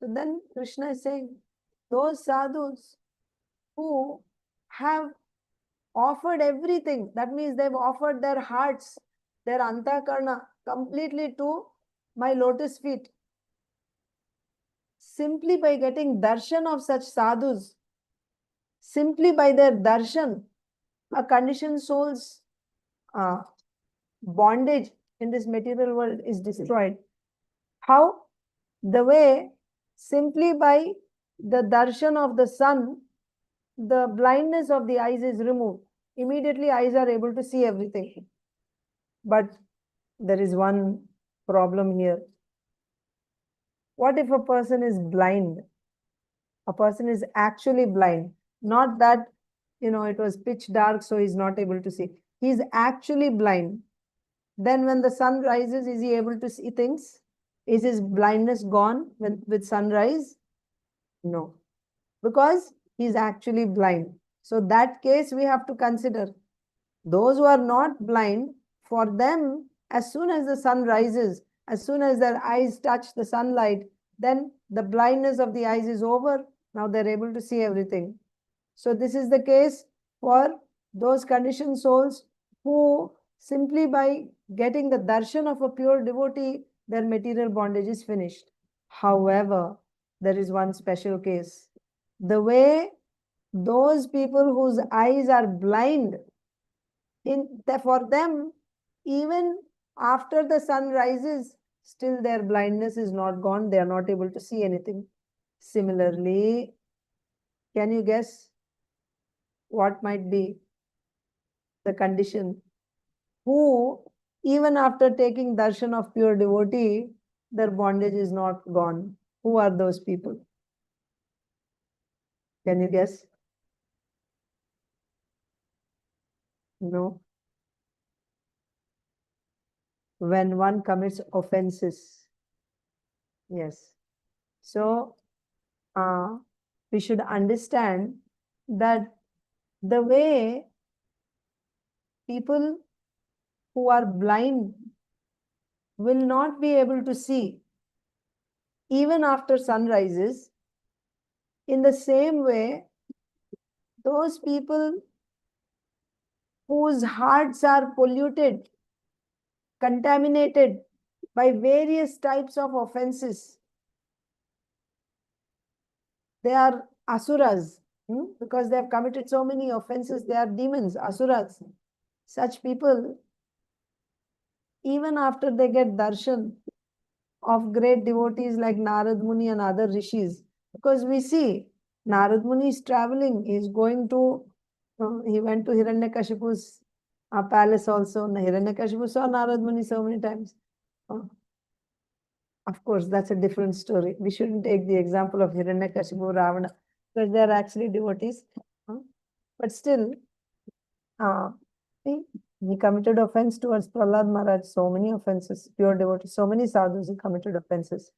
So then Krishna is saying, those sadhus who have offered everything, that means they've offered their hearts, their antakarna completely to my lotus feet. Simply by getting darshan of such sadhus, simply by their darshan, a conditioned soul's bondage in this material world is destroyed. How? The way, simply by the darshan of the sun, the blindness of the eyes is removed. Immediately eyes are able to see everything. But there is one problem here. What if a person is blind? A person is actually blind. Not that, it was pitch dark, so he's not able to see. He's actually blind. Then when the sun rises, is he able to see things? Is his blindness gone with sunrise? No. because he's actually blind. So that case we have to consider. Those who are not blind, for them, as soon as the sun rises, as soon as their eyes touch the sunlight, then the blindness of the eyes is over. Now they're able to see everything. So this is the case for those conditioned souls who simply by getting the darshan of a pure devotee, their material bondage is finished. However, there is one special case. The way those people whose eyes are blind, for them, even after the sun rises, still their blindness is not gone. They are not able to see anything. Similarly, can you guess what might be the condition? Who, even after taking darshan of pure devotee, their bondage is not gone. Who are those people? Can you guess? No. When one commits offenses. Yes. So, we should understand that the way people who are blind will not be able to see even after sun rises, in the same way, those people whose hearts are polluted, contaminated by various types of offenses, they are asuras, because they have committed so many offenses. They are demons, asuras. Such people, even after they get darshan of great devotees like Narad Muni and other rishis, because we see Narad Muni is traveling, he is going to, he went to Hiranyakashipu's palace also. Hiranyakashipu saw Narad Muni so many times. Of course, that's a different story. We shouldn't take the example of Hiranyakashipu, Ravana, because they are actually devotees. But still, he committed offense towards Prahlad Maharaj, so many offenses, pure devotees, so many sadhus, he committed offenses.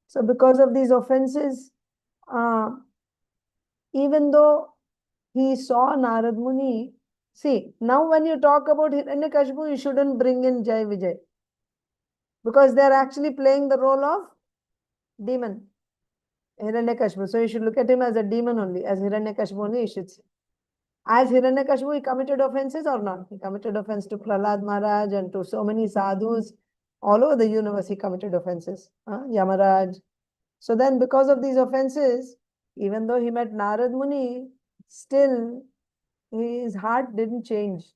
So because of these offenses, even though he saw Narad Muni, see, now when you talk about Hiranyakashipu, you shouldn't bring in Jai Vijay, because they are actually playing the role of demon, Hiranyakashipu. So you should look at him as a demon only, as Hiranyakashipu only you should see. As Hiranyakashipu, he committed offenses or not? He committed offense to Prahlad Maharaj and to so many sadhus. All over the universe, he committed offenses. Yamaraj. So then, because of these offenses, even though he met Narad Muni, still his heart didn't change.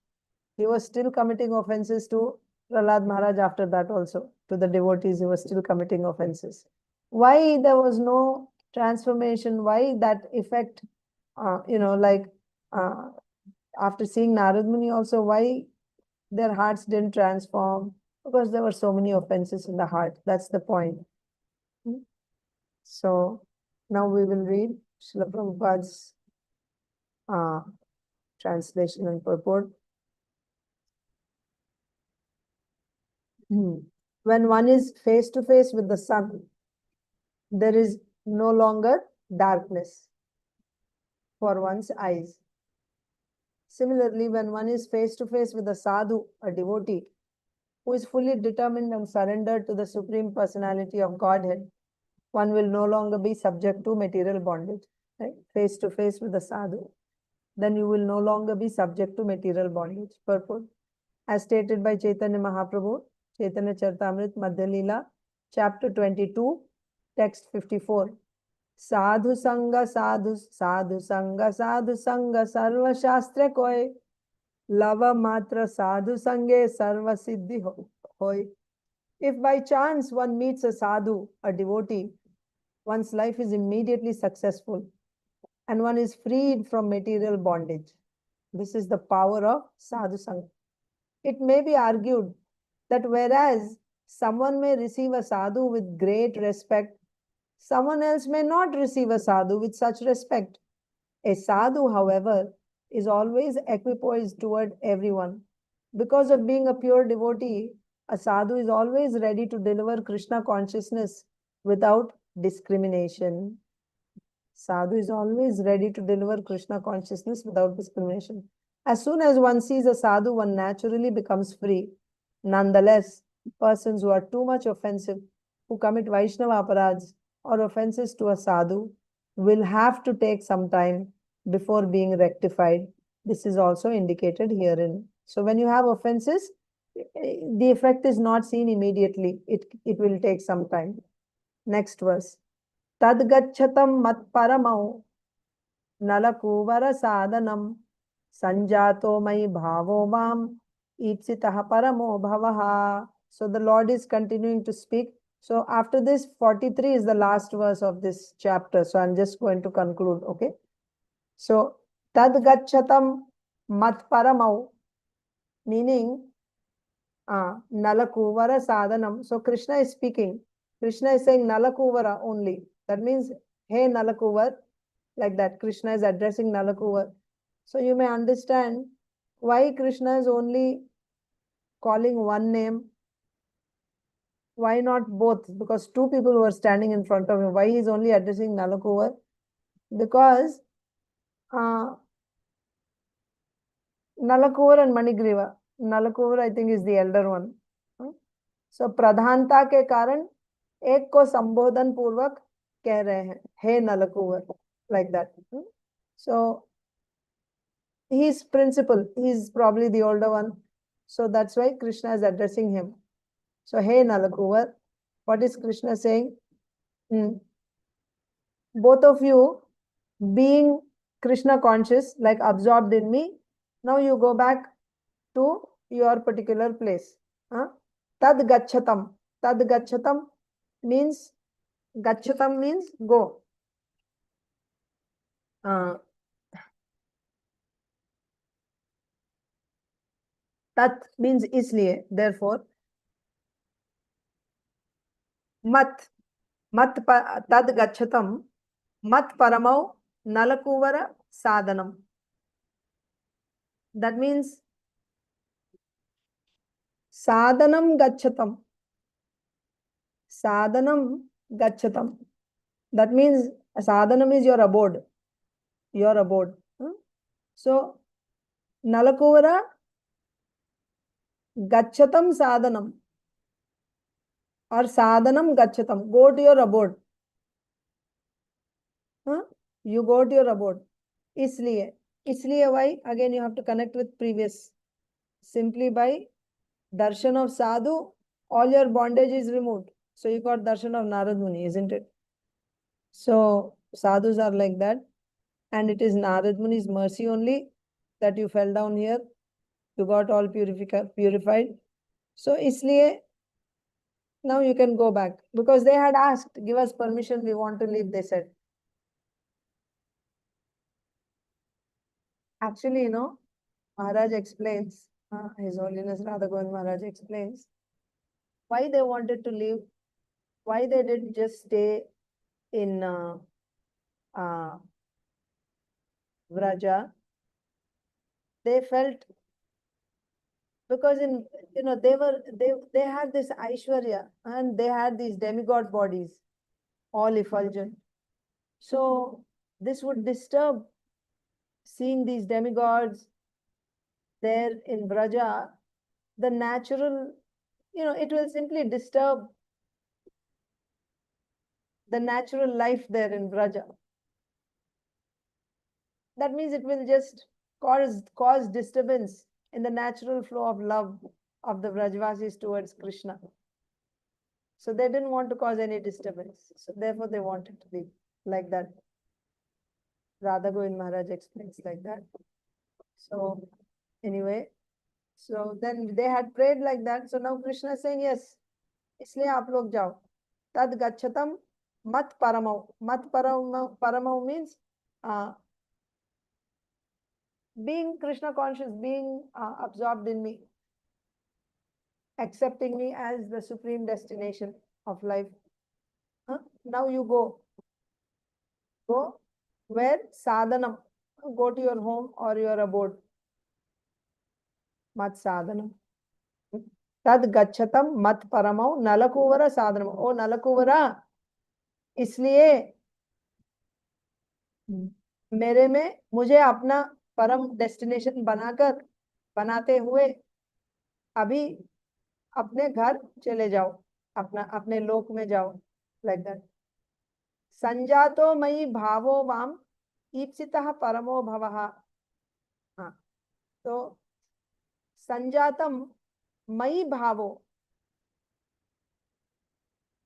He was still committing offenses to Prahlad Maharaj after that also. To the devotees, he was still committing offenses. Why there was no transformation? Why that effect, after seeing Narad Muni also, why their hearts didn't transform? Because there were so many offenses in the heart. That's the point. So now we will read Srila Prabhupada's translation and purport. When one is face to face with the sun, there is no longer darkness for one's eyes. Similarly, when one is face to face with a sadhu, a devotee, who is fully determined and surrendered to the Supreme Personality of Godhead, one will no longer be subject to material bondage. Right? Face to face with a sadhu, then you will no longer be subject to material bondage. Purport. As stated by Chaitanya Mahaprabhu, Chaitanya Charitamrita Madhya Lila, chapter 22, text 54. Sadhu sanga sadhu, sadhu sanga sarva shastra koi, lava matra sadhu sange sarva siddhi hoy. If by chance one meets a sadhu, a devotee, one's life is immediately successful and one is freed from material bondage. This is the power of sadhu sanga. It may be argued that whereas someone may receive a sadhu with great respect, someone else may not receive a sadhu with such respect. A sadhu, however, is always equipoised toward everyone. Because of being a pure devotee, a sadhu is always ready to deliver Krishna consciousness without discrimination. Sadhu is always ready to deliver Krishna consciousness without discrimination. As soon as one sees a sadhu, one naturally becomes free. Nonetheless, persons who are too much offensive, who commit Vaishnava aparadhas or offenses to a sadhu, will have to take some time before being rectified. This is also indicated herein. So when you have offenses, the effect is not seen immediately. It will take some time. Next verse. Tadgachatam mat paramau nalakuvara sadhanam sanjato mai bhavo mam ipsitah paramo bhavaha. So the Lord is continuing to speak. So after this, 43 is the last verse of this chapter. So I'm just going to conclude, okay? So tadgachatam mat paramau, meaning Nalakuvara sadhanam. So Krishna is speaking. Krishna is saying Nalakuvara only. That means, hey Nalakuvar, like that. Krishna is addressing Nalakuvar. So you may understand why Krishna is only calling one name. Why not both? Because two people were standing in front of him. Why he is only addressing Nalakuvar? Because Nalakuvar and Manigriva. Nalakuvar, I think, is the elder one. So प्रधानता के कारण एक को संबोधन पूर्वक कह रहे हैं, हे Nalakuvara, like that. So he is principal. He is probably the older one. So that's why Krishna is addressing him. So hey Nalakuvar, what is Krishna saying? Both of you being Krishna conscious, like absorbed in me, now you go back to your particular place. Tad gachatam. Tad gachatam means, gachatam means go. Tat means isliye, therefore. Mat tad gachatam mat paramau nalakuvara sadhanam. That means sadhanam gachatam. Sadhanam gachatam. That means sadhanam is your abode. Your abode. So nalakuvara gachatam sadhanam. Or sadhanam gachatam. Go to your abode. You go to your abode. Isliye why? Again you have to connect with previous. Simply by darshan of sadhu, all your bondage is removed. So you got darshan of Narad Muni, isn't it? So sadhus are like that. And it is Narad Muni's mercy only that you fell down here. You got all purified. So isliye, now you can go back. Because they had asked, give us permission, we want to leave, they said. Actually, you know, Maharaj explains, His Holiness Radha Govind Maharaj explains why they wanted to leave, why they didn't just stay in Vraja. They felt, because in, you know, they had this Aishwarya and they had these demigod bodies, all effulgent. So this would disturb, seeing these demigods there in Vraja, the natural, you know, it will simply disturb the natural life there in Vraja. That means it will just cause disturbance in the natural flow of love of the Vrajvasis towards Krishna. So they didn't want to cause any disturbance. So therefore they wanted to be like that. Radha Govind Maharaj explains like that. So anyway, so then they had prayed like that. So now Krishna is saying, yes, isliye aap log jao. Tad gachatam mat paramau. Mat paramau means being Krishna conscious, being absorbed in me, accepting me as the supreme destination of life. Now you go where? Sadhanam. Go to your home or your abode. Mat sadhanam. Tad gachatam mat paramau nalakuvara sadhanam. Oh Nalakuvara, isliye मेरे में मुझे अपना परम destination बनाते हुए अभी अपने घर चले जाओ, अपने लोक में जाओ, लाइक दैट। संजातो मयि भावो वाम ईप्सितः परमो भवः। हाँ, तो संजातम मयि भावो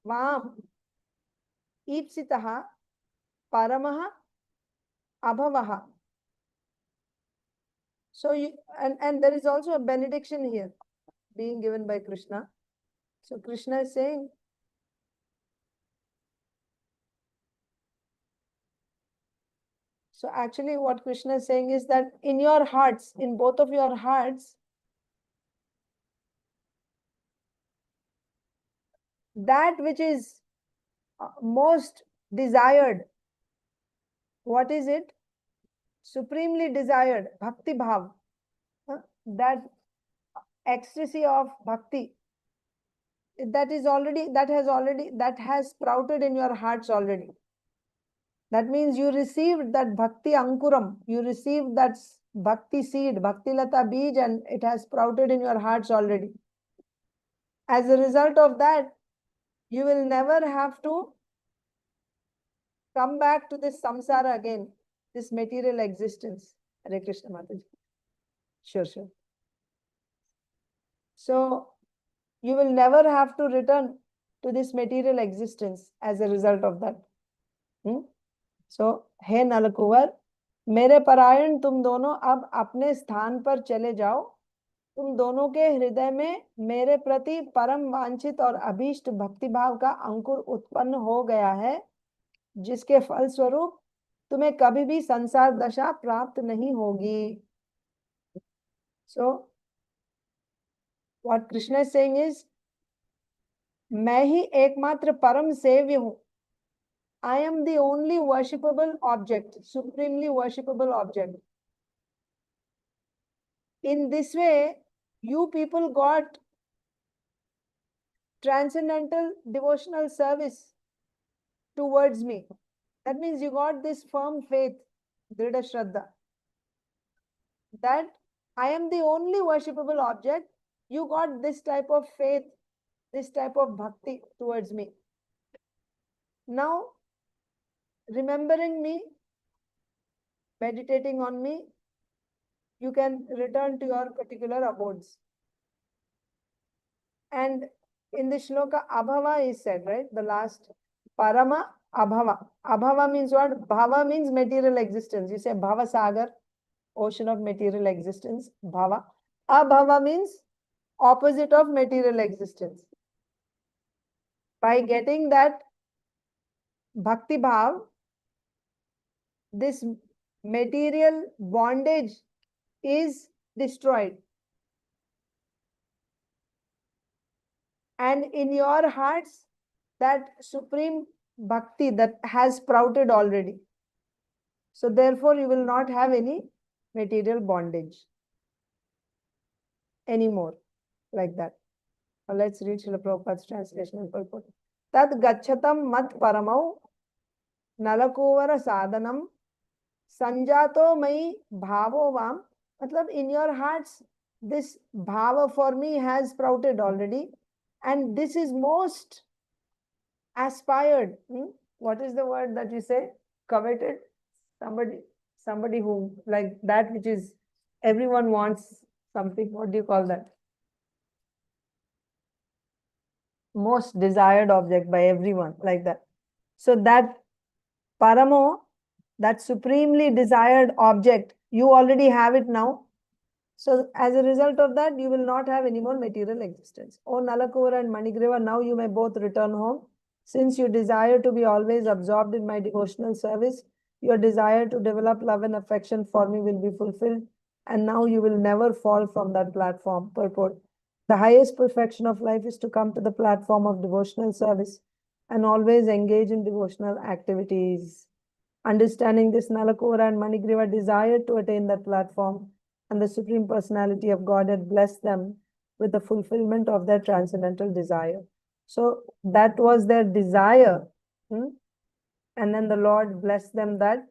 वाम ईप्सितः परमः अभवः। So and there is also a benediction here being given by Krishna. So Krishna is saying, so actually what Krishna is saying is that in your hearts, in both of your hearts, that which is most desired, what is it? Supremely desired, bhakti bhav, that ecstasy of bhakti, that has sprouted in your hearts already. That means you received that bhakti ankuram, you received that bhakti seed, bhakti lata bij, and it has sprouted in your hearts already. As a result of that, you will never have to come back to this samsara again, this material existence. Hare Krishna Mataji. Sure. So you will never have to return to this material existence as a result of that. So, हे नलकुवर, मेरे परायण तुम दोनों अब अपने स्थान पर चले जाओ। तुम दोनों के हृदय में मेरे प्रति परम वांछित और अभीष्ट भक्ति भाव का अंकुर उत्पन्न हो गया है, जिसके फलस्वरूप तुम्हें कभी भी संसार दशा प्राप्त नहीं होगी। So, what Krishna is saying is, मैं ही एकमात्र परम सेव्य हूं। I am the only worshipable object, supremely worshipable object. In this way, you people got transcendental devotional service towards me. That means you got this firm faith, Dhrida Shraddha, that I am the only worshipable object. You got this type of faith, this type of bhakti towards me. Now, remembering me, meditating on me, you can return to your particular abodes. And in the shloka, abhava is said, right? The last, parama abhava. Abhava means what? Bhava means material existence. You say bhava sagar, ocean of material existence, bhava. Abhava means opposite of material existence. By getting that bhakti bhav, this material bondage is destroyed. And in your hearts, that supreme bhakti that has sprouted already. So therefore, you will not have any material bondage anymore, like that. Now let's read Srila Prabhupada's translation and purport. Tad gachatam mat paramau nalakuvara sadhanam sanjato mai bhavo vam. Matlab, in your hearts, this bhava for me has sprouted already. And this is most aspired. What is the word that you say? Coveted? Somebody who, like that which is, everyone wants something. What do you call that? Most desired object by everyone, like that. So that paramo, that supremely desired object, you already have it now. So as a result of that, you will not have any more material existence. O Nalakuvara and Manigriva, now you may both return home. Since you desire to be always absorbed in my devotional service, your desire to develop love and affection for me will be fulfilled. And now you will never fall from that platform. Purport. The highest perfection of life is to come to the platform of devotional service and always engage in devotional activities. Understanding this, Nalakuvara and Manigriva desired to attain that platform, and the Supreme Personality of Godhead blessed them with the fulfillment of their transcendental desire. So that was their desire. And then the Lord blessed them that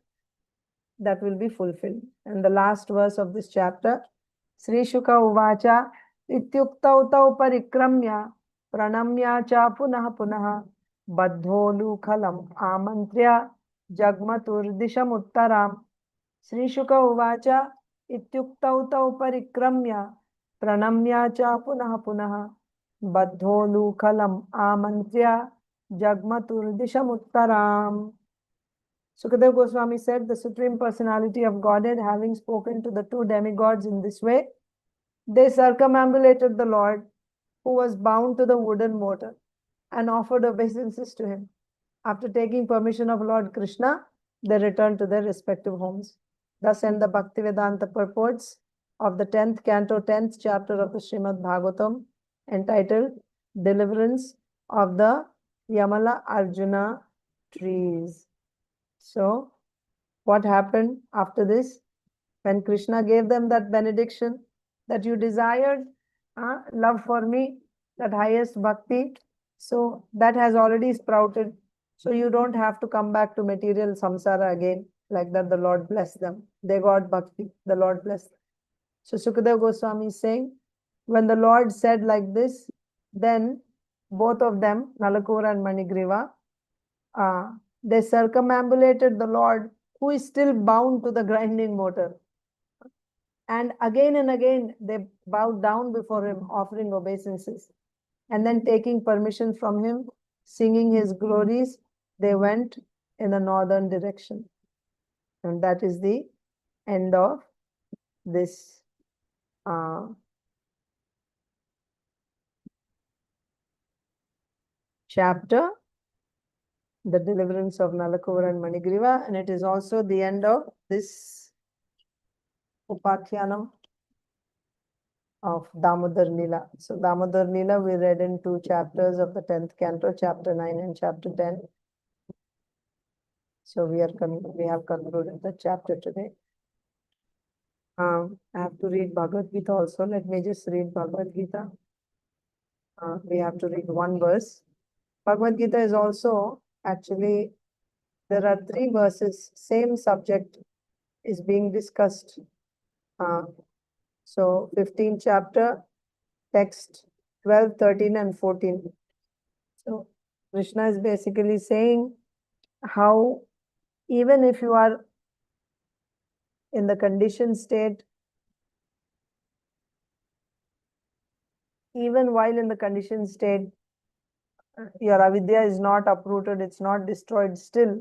that will be fulfilled. And the last verse of this chapter, Sri Shuka uvāca ityuktau tau parikramya pranamya cha punah punah baddho lukhalam amantrya jagmaturdisham uttaram. Sri Shuka uvāca ityuktau tau parikramya pranamya cha punah punah baddho lukhalam amantrya jagmaturdisham uttaram. Sukadeva Goswami said, the Supreme Personality of Godhead, having spoken to the two demigods in this way, they circumambulated the Lord, who was bound to the wooden mortar, and offered obeisances to him. After taking permission of Lord Krishna, they returned to their respective homes. Thus end the Bhaktivedanta purports of the 10th canto, 10th chapter of the Śrī-bhagavān, entitled Deliverance of the Yamala-arjuna trees. So, what happened after this? When Krishna gave them that benediction, that you desired love for me, that highest bhakti, so that has already sprouted. So you don't have to come back to material samsara again. Like that, the Lord bless them. They got bhakti, the Lord bless them. So Sukadeva Goswami is saying, when the Lord said like this, then both of them, Nalakuvara and Manigriva, they circumambulated the Lord, who is still bound to the grinding mortar. And again, they bowed down before him, offering obeisances. And then taking permission from him, singing his glories, they went in the northern direction. And that is the end of this chapter, the deliverance of Nalakuvara and Manigriva, and it is also the end of this Upakhyanam of Damodar Lila. So Damodar Lila we read in 2 chapters of the 10th canto, chapter 9 and chapter 10. So we have concluded the chapter today. I have to read Bhagavad Gita also. Let me just read Bhagavad Gita. We have to read one verse. Bhagavad Gita is also actually, there are 3 verses, same subject is being discussed. So 15th chapter, text 12, 13 and 14. So Krishna is basically saying how even if you are in the conditioned state, even while in the conditioned state, your avidya is not uprooted, it's not destroyed, still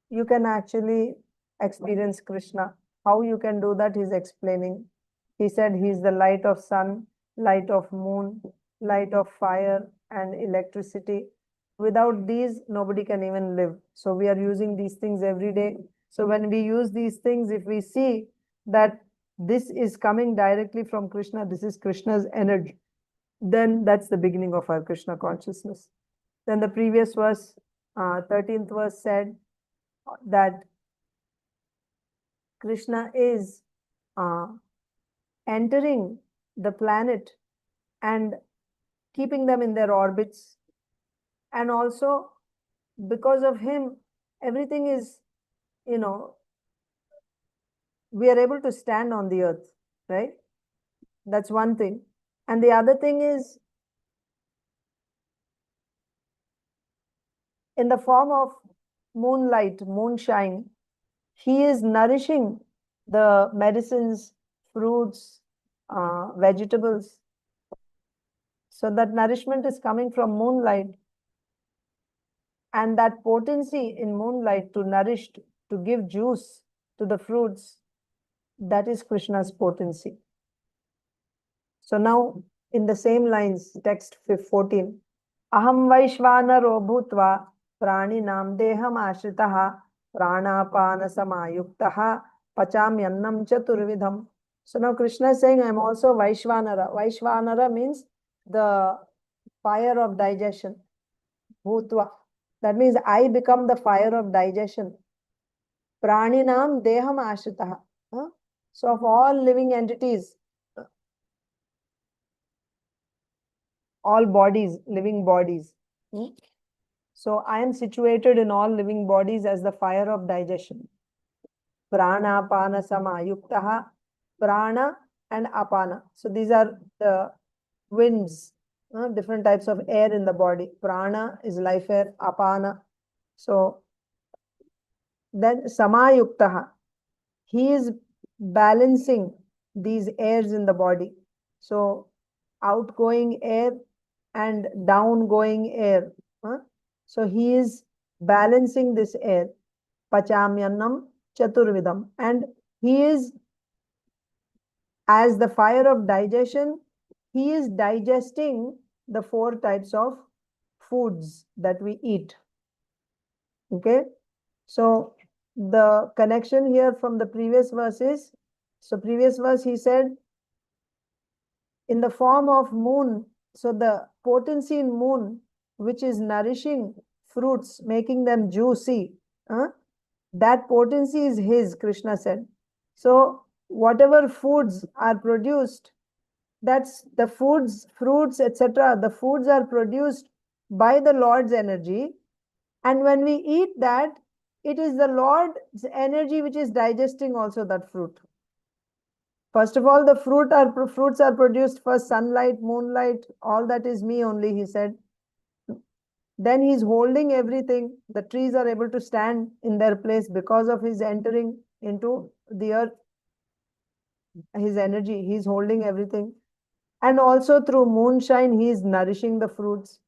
you can actually experience Krishna. How you can do that, he's explaining. He said he is the light of sun, light of moon, light of fire and electricity. Without these, nobody can even live. So we are using these things every day. So when we use these things, if we see that this is coming directly from Krishna, this is Krishna's energy, then that's the beginning of our Krishna consciousness. Then the previous verse, 13th verse said that Krishna is entering the planet and keeping them in their orbits. And also, because of him, everything is, we are able to stand on the earth, right? That's one thing. And the other thing is, in the form of moonlight, moonshine, he is nourishing the medicines, fruits, vegetables. So that nourishment is coming from moonlight. And that potency in moonlight to nourish, to give juice to the fruits, that is Krishna's potency. So now, in the same lines, text 14, Aham Vaishvanaro Bhutva Praninam Deham Ashritaha Pranapana Samayuktaha Pachamyannam Chaturvidham. So now Krishna is saying, I am also Vaishvanara. Vaishvanara means the fire of digestion. Bhutva. That means I become the fire of digestion. Praninam Deham Ashritaha. So of all living entities, all bodies, living bodies. So I am situated in all living bodies as the fire of digestion. Pranapana samayuktaha, prana and apana. So these are the winds, different types of air in the body. Prana is life air, apana. So then samayuktaha, he is balancing these airs in the body. So outgoing air and downgoing air. So he is balancing this air. Pachamyanam chaturvidam. And he is, as the fire of digestion, he is digesting the 4 types of foods that we eat. Okay. So the connection here from the previous verse is, so previous verse he said, in the form of moon, so the potency in moon, which is nourishing fruits, making them juicy, that potency is his, Krishna said. So whatever foods are produced, that's the foods, fruits, etc. The foods are produced by the Lord's energy. And when we eat that, it is the Lord's energy which is digesting also that fruit. First of all, the fruits are produced for sunlight, moonlight, all that is me only, he said. Then he's holding everything. The trees are able to stand in their place because of his entering into the earth. His energy, he's holding everything. And also through moonshine, he is nourishing the fruits.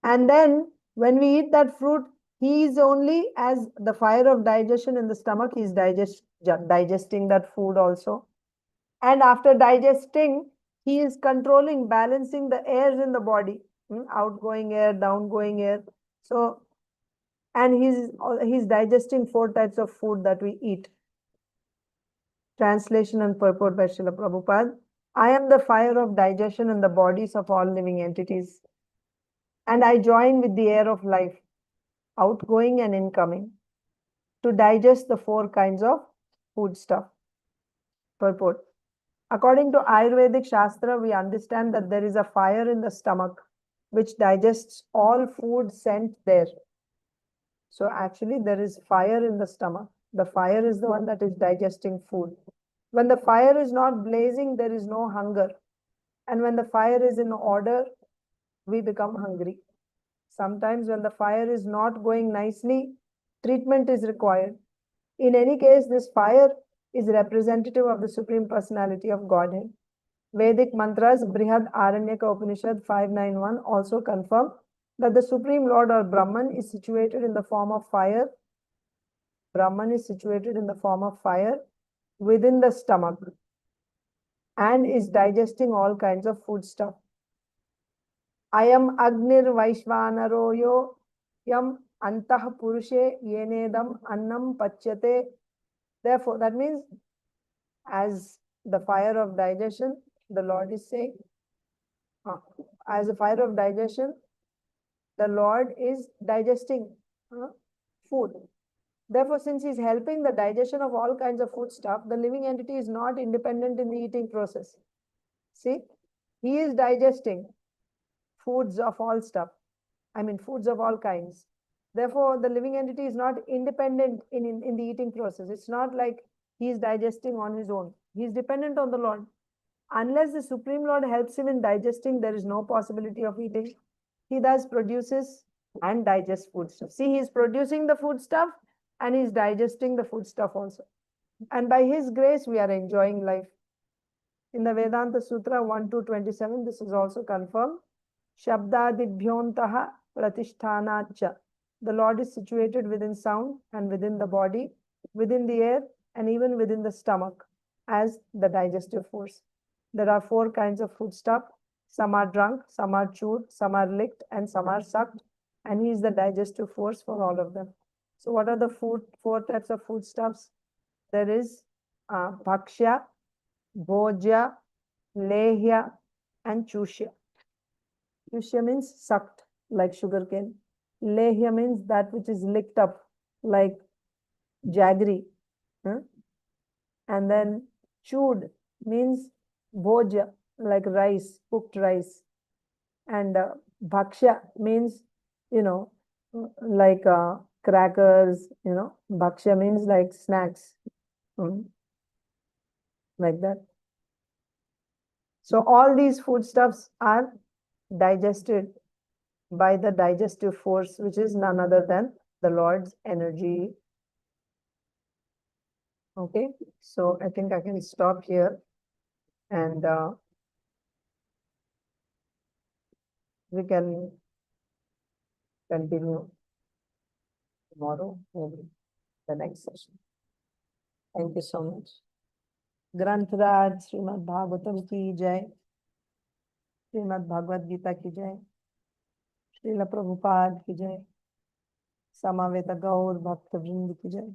And then when we eat that fruit, he is only, as the fire of digestion in the stomach, he is digesting that food also. And after digesting, he is controlling, balancing the airs in the body, outgoing air, downgoing air. So, and he's digesting 4 types of food that we eat. Translation and purport by Srila Prabhupada. I am the fire of digestion in the bodies of all living entities. And I join with the air of life, outgoing and incoming, to digest the 4 kinds of food stuff. Purport. According to Ayurvedic Shastra, we understand that there is a fire in the stomach which digests all food sent there. So actually there is fire in the stomach. The fire is the one that is digesting food. When the fire is not blazing, there is no hunger. And when the fire is in order, we become hungry. Sometimes when the fire is not going nicely, treatment is required. In any case, this fire is representative of the Supreme Personality of Godhead. Vedic mantras, Brihad Aranyaka Upanishad 591 also confirm that the Supreme Lord or Brahman is situated in the form of fire. Brahman is situated in the form of fire within the stomach and is digesting all kinds of food stuff. I am Agnir Vaishvanaroyo Yam Antah Purushe Yenedam Annam Pachyate. Therefore, that means as the fire of digestion, the Lord is saying, as a fire of digestion, the Lord is digesting food. Therefore, since he's helping the digestion of all kinds of food stuff, the living entity is not independent in the eating process. See, he is digesting foods of all stuff. I mean, foods of all kinds. Therefore, the living entity is not independent in the eating process. It's not like he is digesting on his own. He is dependent on the Lord. Unless the Supreme Lord helps him in digesting, there is no possibility of eating. He thus produces and digests food stuff. See, he is producing the food stuff and he is digesting the food stuff also. And by his grace, we are enjoying life. In the Vedanta Sutra 1-27, this is also confirmed. Shabdadibhyontaha pratisthanacha. The Lord is situated within sound and within the body, within the air, and even within the stomach as the digestive force. There are 4 kinds of food stuff. Some are drunk, some are chewed, some are licked, and some are sucked. And he is the digestive force for all of them. So what are the 4 types of foodstuffs? There is bhakshya, bhojya, lehya, and chushya. Chushya means sucked, like sugarcane. Lehya means that which is licked up, like jaggery. And then chewed means bhojya, like rice, cooked rice. And bhakshya means, like crackers, bhakshya means like snacks. Like that. So all these foodstuffs are digested by the digestive force, which is none other than the Lord's energy. Okay, so I think I can stop here and we can continue tomorrow, maybe the next session. Thank you so much. ग्रंथराज Shrimad Bhagavatam की जय, श्रीमद् भगवद गीता की जय, श्रील प्रभुपाद की जय, समावेत गौर भक्त वृंद की जय।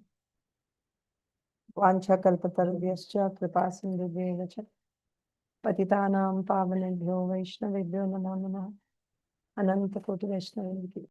वांछा कल्पतरुभ्यश्च कृपा सिन्धुभ्येव च पतितानां पावनेभ्यो वैष्णवेभ्यो नमो नमः। अनंत कोटि वैष्णव की